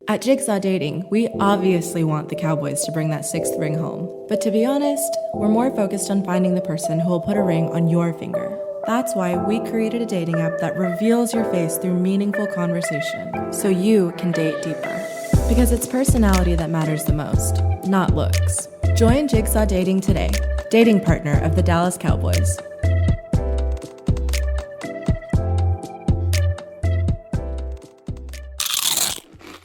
[SPEAKER 6] At Jigsaw Dating, we obviously want the Cowboys to bring that 6th ring home. But to be honest, we're more focused on finding the person who will put a ring on your finger. That's why we created a dating app that reveals your face through meaningful conversation, so you can date deeper. Because it's personality that matters the most, not looks. Join Jigsaw Dating today, dating partner of the Dallas Cowboys.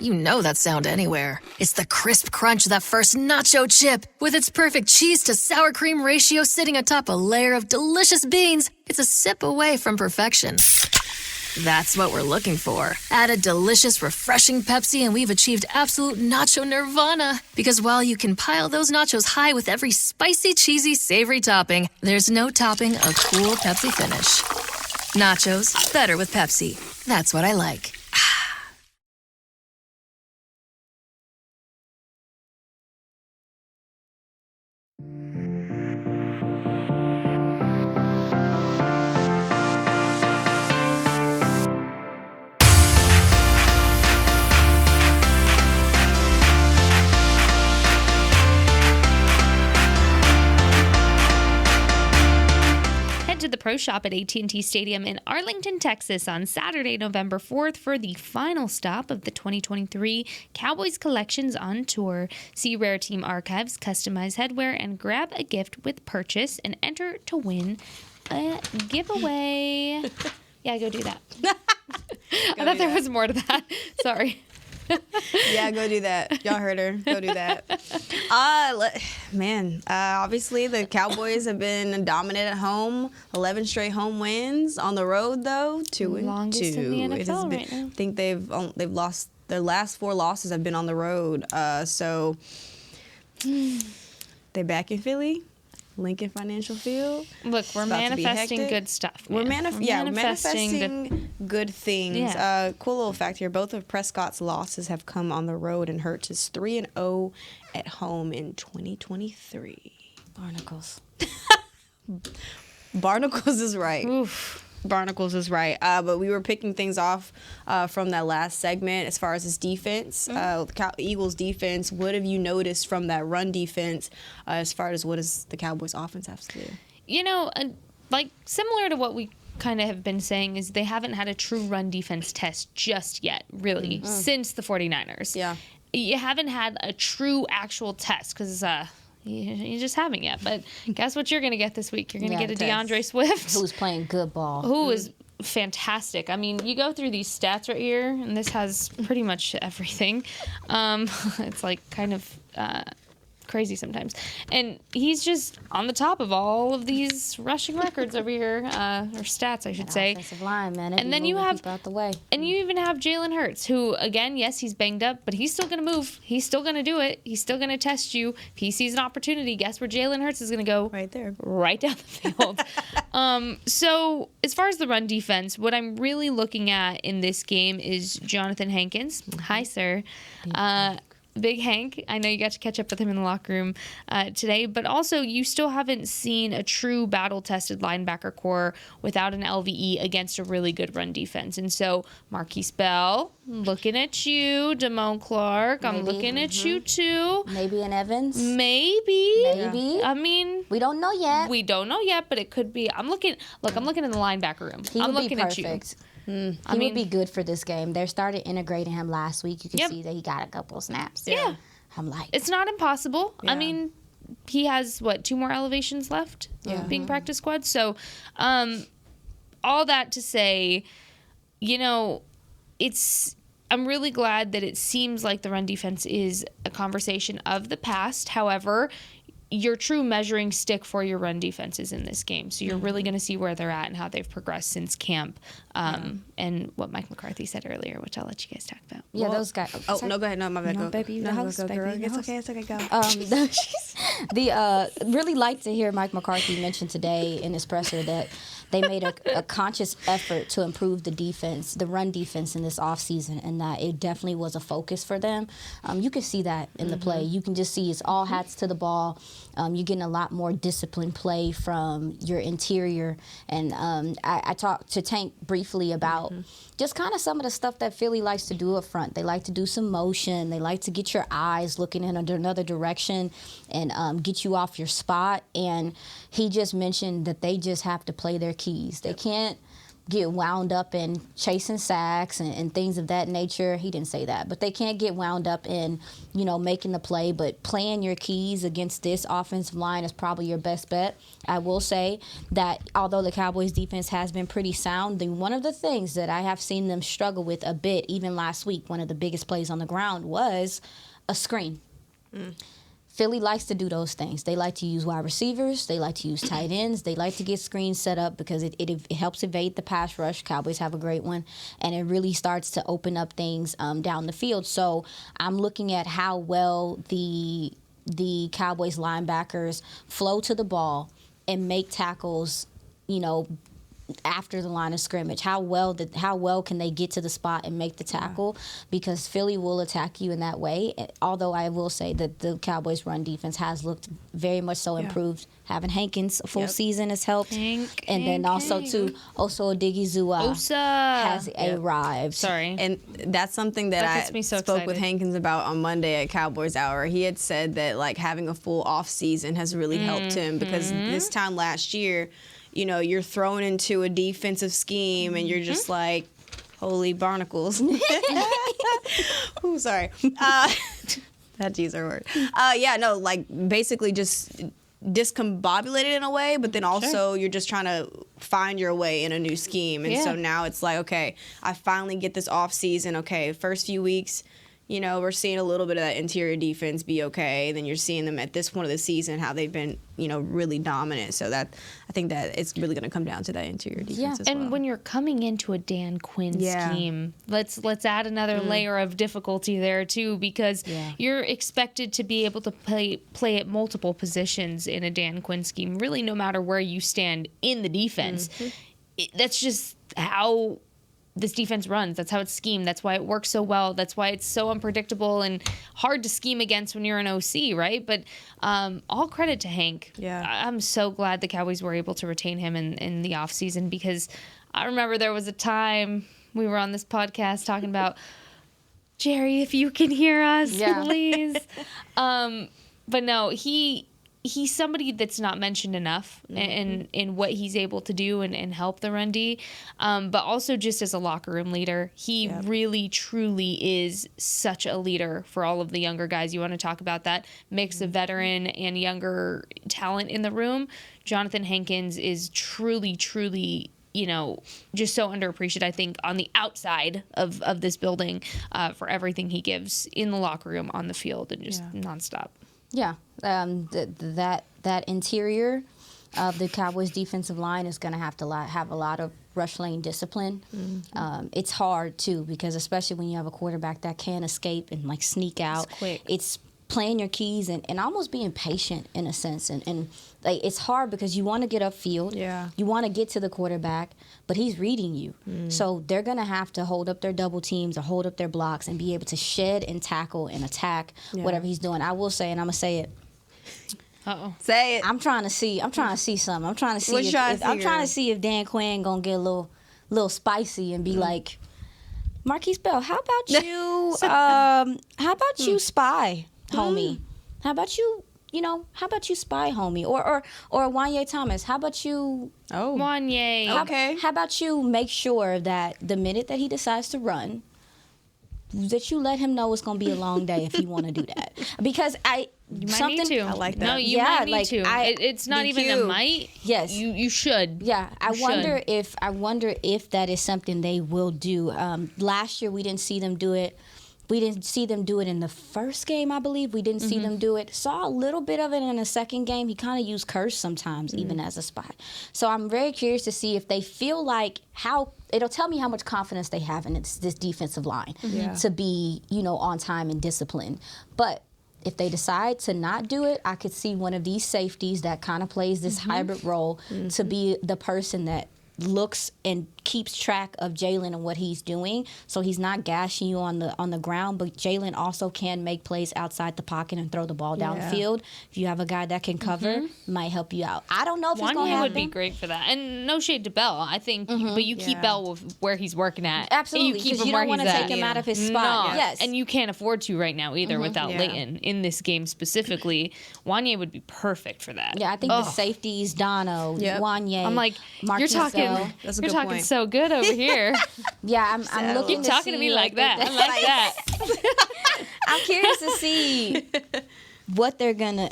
[SPEAKER 2] You know that sound anywhere. It's the crisp crunch of that first nacho chip. With its perfect cheese to sour cream ratio sitting atop a layer of delicious beans, it's a sip away from perfection. That's what we're looking for. Add a delicious, refreshing Pepsi and we've achieved absolute nacho nirvana. Because while you can pile those nachos high with every spicy, cheesy, savory topping, there's no topping a cool Pepsi finish. Nachos, better with Pepsi. That's what I like.
[SPEAKER 4] To the Pro Shop at AT&T Stadium in Arlington, Texas on Saturday, November 4th for the final stop of the 2023 Cowboys Collections on Tour. See Rare Team Archives, customize headwear, and grab a gift with purchase and enter to win a giveaway. Yeah, go do that. I thought there was more to that. Sorry.
[SPEAKER 3] Yeah, go do that. Y'all heard her. Go do that. Obviously the Cowboys have been dominant at home. 11 straight home wins. On the road, though, 2-2.
[SPEAKER 4] Longest in the NFL right now.
[SPEAKER 3] I think they've lost their last 4 losses have been on the road. So they're back in Philly. Lincoln Financial Field.
[SPEAKER 4] Look, we're manifesting good stuff. Man.
[SPEAKER 3] We're manifesting good things.
[SPEAKER 4] Yeah.
[SPEAKER 3] Cool little fact here. Both of Prescott's losses have come on the road, and Hurts is 3-0 at home in 2023.
[SPEAKER 5] Barnacles.
[SPEAKER 3] Barnacles is right.
[SPEAKER 4] Oof.
[SPEAKER 3] Barnacles is right. But we were picking things off from that last segment as far as his defense. The Eagles' defense. What have you noticed from that run defense as far as what does the Cowboys' offense have to do?
[SPEAKER 4] You know, like similar to what we kind of have been saying is they haven't had a true run defense test just yet, really, since the 49ers.
[SPEAKER 3] Yeah.
[SPEAKER 4] You haven't had a true actual test because you just haven't yet. But guess what you're going to get this week? You're going to get a DeAndre Swift.
[SPEAKER 5] Who's playing good ball.
[SPEAKER 4] Who is fantastic. I mean, you go through these stats right here, and this has pretty much everything. It's like kind of crazy sometimes. And he's just on the top of all of these rushing records over here, or stats, I should say.
[SPEAKER 5] Offensive line, man.
[SPEAKER 4] And then you have
[SPEAKER 5] out the way.
[SPEAKER 4] And you even have Jalen Hurts, who, again, yes, he's banged up, but he's still going to move. He's still going to do it. He's still going to test you. If he sees an opportunity, guess where Jalen Hurts is going to go?
[SPEAKER 3] Right there.
[SPEAKER 4] Right down the field. So as far as the run defense, what I'm really looking at in this game is Jonathan Hankins. Hi, sir. Big Hank. I know you got to catch up with him in the locker room today, but also you still haven't seen a true battle-tested linebacker core without an LVE against a really good run defense. And so Marquise Bell, looking at you. Damone Clark, I'm looking at you too.
[SPEAKER 5] Maybe an Evans.
[SPEAKER 4] Maybe.
[SPEAKER 5] Yeah.
[SPEAKER 4] I mean,
[SPEAKER 5] we don't know yet.
[SPEAKER 4] We don't know yet, but it could be. I'm looking in the linebacker room.
[SPEAKER 5] He
[SPEAKER 4] I'm
[SPEAKER 5] would
[SPEAKER 4] looking
[SPEAKER 5] be
[SPEAKER 4] at you.
[SPEAKER 5] perfect. He would be good for this game. They started integrating him last week. You can see that he got a couple of snaps.
[SPEAKER 4] Yeah.
[SPEAKER 5] I'm like,
[SPEAKER 4] it's not impossible.
[SPEAKER 3] Yeah.
[SPEAKER 4] I mean, he has, 2 more elevations left being practice squad. So, all that to say, I'm really glad that it seems like the run defense is a conversation of the past. However, your true measuring stick for your run defense is in this game. So you're really going to see where they're at and how they've progressed since camp. And what Mike McCarthy said earlier, which I'll let you guys talk about.
[SPEAKER 5] yeah, those guys.
[SPEAKER 3] Oh, no, go ahead. No, my bad.
[SPEAKER 5] No,
[SPEAKER 3] Go.
[SPEAKER 5] baby, you
[SPEAKER 3] no,
[SPEAKER 5] the host,
[SPEAKER 3] go,
[SPEAKER 5] baby,
[SPEAKER 3] girl.
[SPEAKER 5] you the
[SPEAKER 3] It's
[SPEAKER 5] host.
[SPEAKER 3] okay. Go.
[SPEAKER 5] Really like to hear Mike McCarthy mention today in his presser that they made a conscious effort to improve the defense, the run defense in this offseason, and that it definitely was a focus for them. You can see that in the play. You can just see it's all hats to the ball. You're getting a lot more disciplined play from your interior. And I talked to Tank briefly about just kind of some of the stuff that Philly likes to do up front. They like to do some motion. They like to get your eyes looking in another direction and get you off your spot. And he just mentioned that they just have to play their keys. They can't get wound up in chasing sacks and things of that nature. He didn't say that, but they can't get wound up in, making the play. But playing your keys against this offensive line is probably your best bet. I will say that although the Cowboys defense has been pretty sound, one of the things that I have seen them struggle with a bit, even last week, one of the biggest plays on the ground was a screen. Philly likes to do those things. They like to use wide receivers. They like to use tight ends. They like to get screens set up because it helps evade the pass rush. Cowboys have a great one. And it really starts to open up things down the field. So I'm looking at how well the Cowboys linebackers flow to the ball and make tackles, after the line of scrimmage. How well can they get to the spot and make the tackle? Because Philly will attack you in that way. Although I will say that the Cowboys' run defense has looked very much so improved. Having Hankins a full season has helped. Then also Odigizua has arrived.
[SPEAKER 4] Sorry.
[SPEAKER 3] And that's something that
[SPEAKER 4] gets me so
[SPEAKER 3] spoke
[SPEAKER 4] excited.
[SPEAKER 3] with Hankins about on Monday at Cowboys Hour. He had said that having a full off season has really helped him because this time last year, you're thrown into a defensive scheme and you're just like, holy barnacles. Ooh, sorry. That teaser word. Basically just discombobulated in a way, but then also you're just trying to find your way in a new scheme. And so now it's like, okay, I finally get this off season. Okay, first few weeks, we're seeing a little bit of that interior defense be okay. Then you're seeing them at this point of the season, how they've been, really dominant. So that I think that it's really going to come down to that interior defense as well.
[SPEAKER 4] And when you're coming into a Dan Quinn scheme, let's add another layer of difficulty there too, because you're expected to be able to play at multiple positions in a Dan Quinn scheme, really no matter where you stand in the defense. That's just how this defense runs. That's how it's schemed. That's why it works so well. That's why it's so unpredictable and hard to scheme against when you're an OC, right? But all credit to Hank.
[SPEAKER 3] Yeah.
[SPEAKER 4] I'm so glad the Cowboys were able to retain him in the offseason, because I remember there was a time we were on this podcast talking about, Jerry, if you can hear us, please. But no, he's somebody that's not mentioned enough in what he's able to do and help the run D, but also just as a locker room leader. He really, truly is such a leader for all of the younger guys. You want to talk about that mix of veteran and younger talent in the room. Jonathan Hankins is truly, truly, just so underappreciated, I think, on the outside of this building for everything he gives in the locker room, on the field, and just nonstop.
[SPEAKER 5] Yeah, that interior of the Cowboys' defensive line is going to have a lot of rush lane discipline. It's hard too, because especially when you have a quarterback that can escape and sneak out,
[SPEAKER 4] it's quick.
[SPEAKER 5] It's playing your keys and almost being patient in a sense, and it's hard because you want to get upfield, you want to get to the quarterback, but he's reading you. So they're going to have to hold up their double teams or hold up their blocks and be able to shed and tackle and attack whatever he's doing. I will say, and I'm going to say it.
[SPEAKER 3] Say it.
[SPEAKER 5] I'm trying to see something. I'm trying to see. I'm trying to see if Dan Quinn gonna get a little spicy and be like, Marquise Bell, how about you? How about you spy, homie? How about you how about you spy homie? Or Wanye Thomas, how about you
[SPEAKER 4] Wanye.
[SPEAKER 3] Okay.
[SPEAKER 5] how about you make sure that the minute that he decides to run, that you let him know it's gonna be a long day if you want to do that. Because
[SPEAKER 4] You might need to.
[SPEAKER 3] I like that.
[SPEAKER 4] No, you
[SPEAKER 5] Yeah,
[SPEAKER 4] might need
[SPEAKER 5] like,
[SPEAKER 4] to. It's not even a
[SPEAKER 3] DQ.
[SPEAKER 4] might.
[SPEAKER 5] Yes.
[SPEAKER 4] You should.
[SPEAKER 5] Yeah, I
[SPEAKER 4] You
[SPEAKER 5] wonder if that is something they will do. Last year we didn't see them do it. We didn't see them do it in the first game, I believe. We didn't see them do it. Saw a little bit of it in the second game. He kind of used curse sometimes, even as a spy. So I'm very curious to see if they feel like it'll tell me how much confidence they have in this defensive line to be, on time and disciplined. But if they decide to not do it, I could see one of these safeties that kind of plays this hybrid role to be the person that looks and keeps track of Jalen and what he's doing, so he's not gashing you on the ground, but Jalen also can make plays outside the pocket and throw the ball downfield. If you have a guy that can cover, might help you out. I don't know if it's going to
[SPEAKER 4] Wanye
[SPEAKER 5] happen.
[SPEAKER 4] would be great for that. And no shade to Bell, I think, but you keep Bell with where he's working at.
[SPEAKER 5] Absolutely,
[SPEAKER 4] And you keep
[SPEAKER 5] because
[SPEAKER 4] him
[SPEAKER 5] you
[SPEAKER 4] where
[SPEAKER 5] don't want
[SPEAKER 4] he's
[SPEAKER 5] to
[SPEAKER 4] at.
[SPEAKER 5] take him out of his spot.
[SPEAKER 4] No.
[SPEAKER 5] Yes,
[SPEAKER 4] And you can't afford to right now either without Leighton in this game specifically. Wanye would be perfect for that.
[SPEAKER 5] yeah, I think the safeties, Dono, Wanye.
[SPEAKER 4] I'm like,
[SPEAKER 5] Marquise
[SPEAKER 4] you're talking,
[SPEAKER 5] Bell.
[SPEAKER 3] That's a
[SPEAKER 4] you're
[SPEAKER 3] good
[SPEAKER 4] talking
[SPEAKER 3] point.
[SPEAKER 4] so good over here.
[SPEAKER 5] Yeah, I'm looking
[SPEAKER 4] Keep
[SPEAKER 5] to
[SPEAKER 4] talking to
[SPEAKER 5] see,
[SPEAKER 4] me like that. I like that.
[SPEAKER 5] I'm curious to see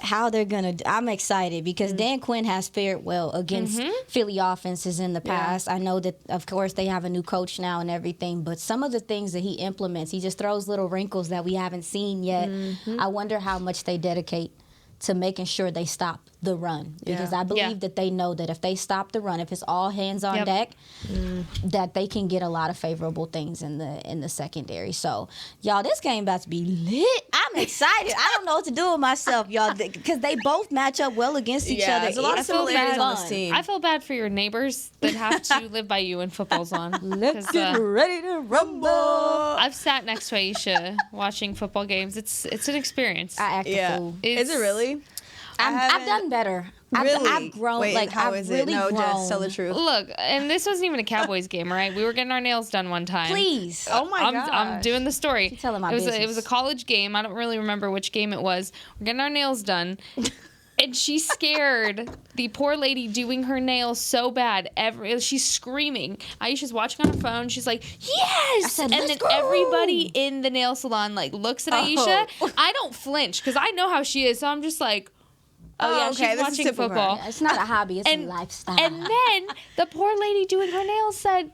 [SPEAKER 5] how they're gonna. I'm excited because Dan Quinn has fared well against Philly offenses in the past. I know that, of course, they have a new coach now and everything, but some of the things that he implements, he just throws little wrinkles that we haven't seen yet. I wonder how much they dedicate to making sure they stop the run, because I believe that they know that if they stop the run, if it's all hands on deck, that they can get a lot of favorable things in the secondary. So, y'all, this game about to be lit. I'm excited. I don't know what to do with myself, y'all, because they both match up well against each other.
[SPEAKER 3] There's a lot of
[SPEAKER 5] It's so
[SPEAKER 3] similarities on
[SPEAKER 5] fun.
[SPEAKER 3] this team.
[SPEAKER 4] I feel bad for your neighbors that have to live by you when football's on.
[SPEAKER 5] Let's
[SPEAKER 4] 'Cause,
[SPEAKER 5] get ready to rumble.
[SPEAKER 4] I've sat next to Aisha watching football games. It's an experience.
[SPEAKER 5] I act a fool.
[SPEAKER 3] Is it really?
[SPEAKER 5] I've done better.
[SPEAKER 3] Really?
[SPEAKER 5] I've grown.
[SPEAKER 3] Wait, how
[SPEAKER 5] I've
[SPEAKER 3] is
[SPEAKER 5] really
[SPEAKER 3] it? No,
[SPEAKER 5] grown.
[SPEAKER 3] just tell the truth.
[SPEAKER 4] Look, and this wasn't even a Cowboys game, right? We were getting our nails done one time.
[SPEAKER 5] Please.
[SPEAKER 3] Oh my gosh.
[SPEAKER 4] I'm doing the story.
[SPEAKER 5] You're telling my
[SPEAKER 4] it was
[SPEAKER 5] business.
[SPEAKER 4] a college game. I don't really remember which game it was. We're getting our nails done. And she scared the poor lady doing her nails so bad. She's screaming. Aisha's watching on her phone. She's like, yes!
[SPEAKER 5] I said,
[SPEAKER 4] and
[SPEAKER 5] "Let's
[SPEAKER 4] then
[SPEAKER 5] go!"
[SPEAKER 4] everybody in the nail salon looks at Aisha. I don't flinch because I know how she is. So I'm just like, oh yeah,
[SPEAKER 3] okay,
[SPEAKER 4] she's
[SPEAKER 3] this is
[SPEAKER 4] watching
[SPEAKER 3] typical.
[SPEAKER 4] football.
[SPEAKER 5] It's not a hobby. It's a lifestyle.
[SPEAKER 4] And then the poor lady doing her nails said,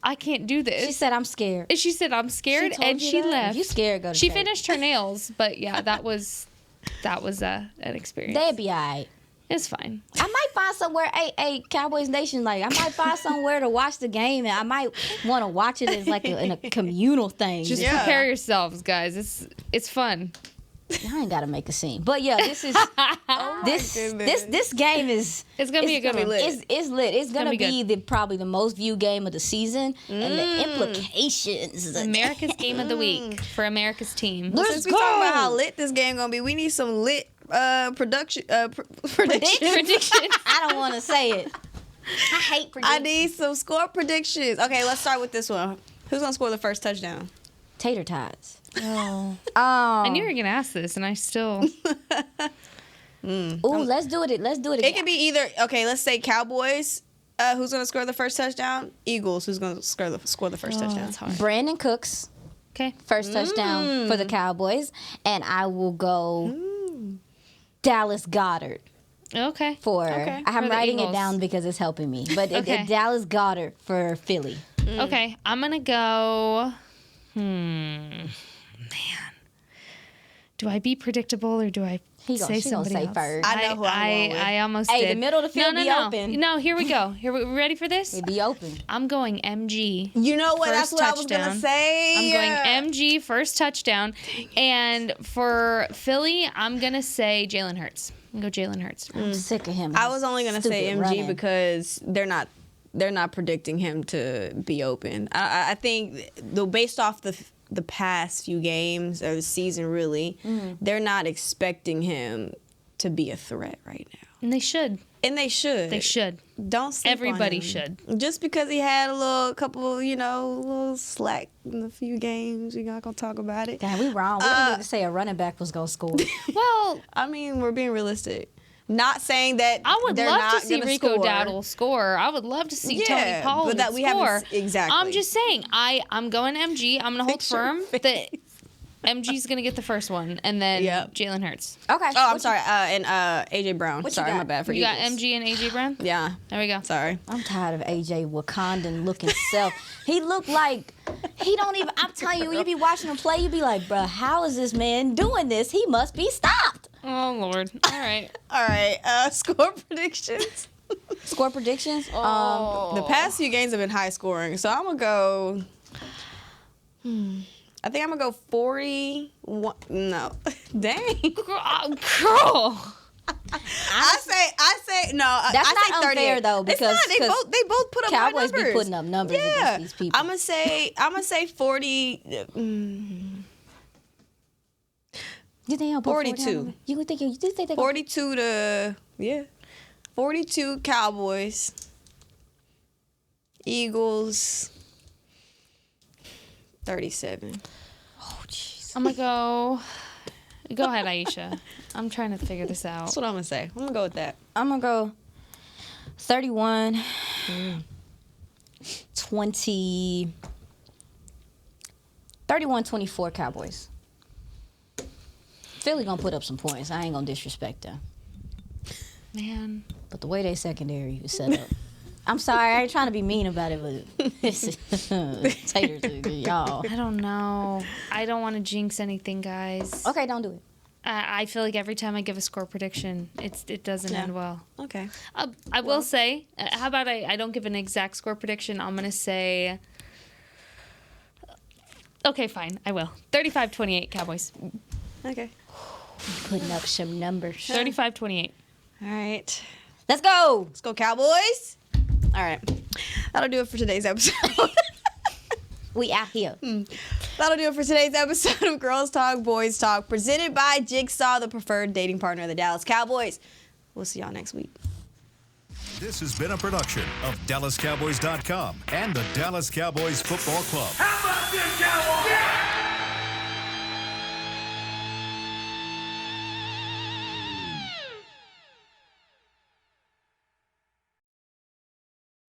[SPEAKER 4] I can't do this.
[SPEAKER 5] she said, "I'm scared."
[SPEAKER 4] And she said, I'm scared,
[SPEAKER 5] She told
[SPEAKER 4] and
[SPEAKER 5] you
[SPEAKER 4] she
[SPEAKER 5] that?
[SPEAKER 4] left.
[SPEAKER 5] If you scared, go to
[SPEAKER 4] She
[SPEAKER 5] church.
[SPEAKER 4] finished her nails, but yeah, that was an experience.
[SPEAKER 5] They'd be all right.
[SPEAKER 4] It's fine.
[SPEAKER 5] I might find somewhere, hey, Cowboys Nation, I might find somewhere to watch the game, and I might want to watch it as in a communal thing.
[SPEAKER 4] Just prepare yourselves, guys. It's fun.
[SPEAKER 5] I ain't got to make a scene. But yeah, this is this game is
[SPEAKER 4] It's gonna be a good one.
[SPEAKER 5] It's lit. It's gonna
[SPEAKER 4] be
[SPEAKER 5] be probably the most viewed game of the season, and the implications.
[SPEAKER 4] America's game of the week for America's team.
[SPEAKER 3] Since we talking about how lit this game gonna be, we need some lit prediction.
[SPEAKER 4] Prediction.
[SPEAKER 5] I don't want to say it. I hate predictions.
[SPEAKER 3] I need some score predictions. Okay, let's start with this one. Who's gonna score the first touchdown?
[SPEAKER 5] Tater tots.
[SPEAKER 4] I knew you were gonna ask this, and I still.
[SPEAKER 5] Ooh, let's do it. Let's do it
[SPEAKER 3] It
[SPEAKER 5] again.
[SPEAKER 3] can be either. Okay, let's say Cowboys. Who's gonna score the first touchdown? Eagles. Who's gonna score the first touchdown?
[SPEAKER 4] That's hard.
[SPEAKER 5] Brandon Cooks,
[SPEAKER 4] Okay.
[SPEAKER 5] first touchdown for the Cowboys, and I will go Dallas Goddard
[SPEAKER 4] Okay.
[SPEAKER 5] for.
[SPEAKER 3] Okay.
[SPEAKER 5] I'm
[SPEAKER 4] For the
[SPEAKER 5] writing it
[SPEAKER 4] Eagles.
[SPEAKER 5] down because it's helping me. But
[SPEAKER 4] Okay.
[SPEAKER 5] Dallas Goddard for Philly.
[SPEAKER 4] Okay. I'm gonna go. Man. Do I be predictable or do I
[SPEAKER 5] He
[SPEAKER 4] say
[SPEAKER 5] gonna
[SPEAKER 4] somebody
[SPEAKER 5] say
[SPEAKER 4] else?
[SPEAKER 5] first.
[SPEAKER 3] I know who I'm going with.
[SPEAKER 4] I almost
[SPEAKER 5] Hey,
[SPEAKER 4] did.
[SPEAKER 5] the middle of the field
[SPEAKER 4] no,
[SPEAKER 5] be
[SPEAKER 4] no.
[SPEAKER 5] open.
[SPEAKER 4] No, here we go. We ready for this?
[SPEAKER 5] It'd be open.
[SPEAKER 4] I'm going MG.
[SPEAKER 3] You know what? That's
[SPEAKER 4] First
[SPEAKER 3] what I was gonna
[SPEAKER 4] touchdown.
[SPEAKER 3] say.
[SPEAKER 4] I'm going MG first touchdown. And for Philly, I'm going to say Jalen Hurts. I'm going to go Jalen Hurts.
[SPEAKER 5] I'm sick of him.
[SPEAKER 3] I was only gonna say
[SPEAKER 5] Stupid
[SPEAKER 3] MG
[SPEAKER 5] running.
[SPEAKER 3] because they're not predicting him to be open. I think based off the past few games or the season, really, they're not expecting him to be a threat right now.
[SPEAKER 4] And they should.
[SPEAKER 3] And they should.
[SPEAKER 4] They should.
[SPEAKER 3] Don't sleep
[SPEAKER 4] Everybody
[SPEAKER 3] on him.
[SPEAKER 4] should.
[SPEAKER 3] Just because he had a little slack in a few games, we're not gonna talk about it.
[SPEAKER 5] Damn, we wrong. We didn't even say a running back was gonna score.
[SPEAKER 4] Well,
[SPEAKER 3] I mean, we're being realistic. Not saying that
[SPEAKER 4] I would
[SPEAKER 3] they're
[SPEAKER 4] love
[SPEAKER 3] not
[SPEAKER 4] to see
[SPEAKER 3] gonna
[SPEAKER 4] Rico
[SPEAKER 3] score.
[SPEAKER 4] Dowdle score. I would love to see
[SPEAKER 3] Yeah,
[SPEAKER 4] Tony Pollard
[SPEAKER 3] but that we
[SPEAKER 4] score.
[SPEAKER 3] haven't exactly.
[SPEAKER 4] I'm just saying, I'm going MG. I'm going to hold
[SPEAKER 3] Picture
[SPEAKER 4] firm
[SPEAKER 3] face.
[SPEAKER 4] that MG's going to get the first one, and then
[SPEAKER 3] Yep.
[SPEAKER 4] Jalen Hurts.
[SPEAKER 5] Okay.
[SPEAKER 3] Oh, I'm sorry. And AJ Brown.
[SPEAKER 5] What you
[SPEAKER 3] Sorry,
[SPEAKER 5] got?
[SPEAKER 3] my bad for
[SPEAKER 4] You got
[SPEAKER 3] Eagles.
[SPEAKER 4] MG and AJ Brown?
[SPEAKER 3] Yeah.
[SPEAKER 4] There we go.
[SPEAKER 3] Sorry.
[SPEAKER 5] I'm tired of AJ Wakandan looking self. He looked like he don't even. I'm telling you, when you be watching him play, you be like, bruh, how is this man doing this? He must be stopped.
[SPEAKER 4] Oh, Lord. All right.
[SPEAKER 3] All right. Score predictions.
[SPEAKER 5] Score predictions.
[SPEAKER 3] The past few games have been high scoring, so I'm gonna go. I think I'm gonna go 41. No, dang.
[SPEAKER 4] Girl.
[SPEAKER 3] I say no.
[SPEAKER 5] That's
[SPEAKER 3] I say
[SPEAKER 5] not
[SPEAKER 3] 38.
[SPEAKER 5] unfair, though,
[SPEAKER 3] It's
[SPEAKER 5] because-
[SPEAKER 3] not. They both put up high
[SPEAKER 5] Cowboys
[SPEAKER 3] numbers.
[SPEAKER 5] be putting up numbers against these people.
[SPEAKER 3] I'm gonna say 40.
[SPEAKER 5] You think he'll put
[SPEAKER 3] 42.
[SPEAKER 5] You think they go
[SPEAKER 3] 42 to 42 Cowboys. Eagles 37.
[SPEAKER 5] Oh, jeez.
[SPEAKER 4] I'm going to go. Go ahead, Aisha. I'm trying to figure this out.
[SPEAKER 3] That's what I'm gonna say. I'm gonna go with that.
[SPEAKER 5] I'm gonna go 31. 20. 31-24 Cowboys. Philly gonna put up some points. I ain't gonna disrespect them.
[SPEAKER 4] Man.
[SPEAKER 5] But the way they secondary is set up. I'm sorry, I ain't trying to be mean about it, but it's taters to y'all.
[SPEAKER 4] I don't know. I don't want to jinx anything, guys.
[SPEAKER 5] Okay, don't do it.
[SPEAKER 4] I feel like every time I give a score prediction, it doesn't end well.
[SPEAKER 3] Okay.
[SPEAKER 4] I will say, how about I don't give an exact score prediction. I'm going to say, okay, fine. I will. 35-28 Cowboys.
[SPEAKER 3] Okay.
[SPEAKER 5] Putting up some numbers.
[SPEAKER 4] 35-28.
[SPEAKER 3] All right.
[SPEAKER 5] Let's go.
[SPEAKER 3] Let's go Cowboys. All right. That'll do it for today's episode.
[SPEAKER 5] We out here.
[SPEAKER 3] That'll do it for today's episode of Girls Talk, Boys Talk, presented by Jigsaw, the preferred dating partner of the Dallas Cowboys. We'll see y'all next week.
[SPEAKER 1] This has been a production of DallasCowboys.com and the Dallas Cowboys Football Club.
[SPEAKER 7] How about this, Cowboys?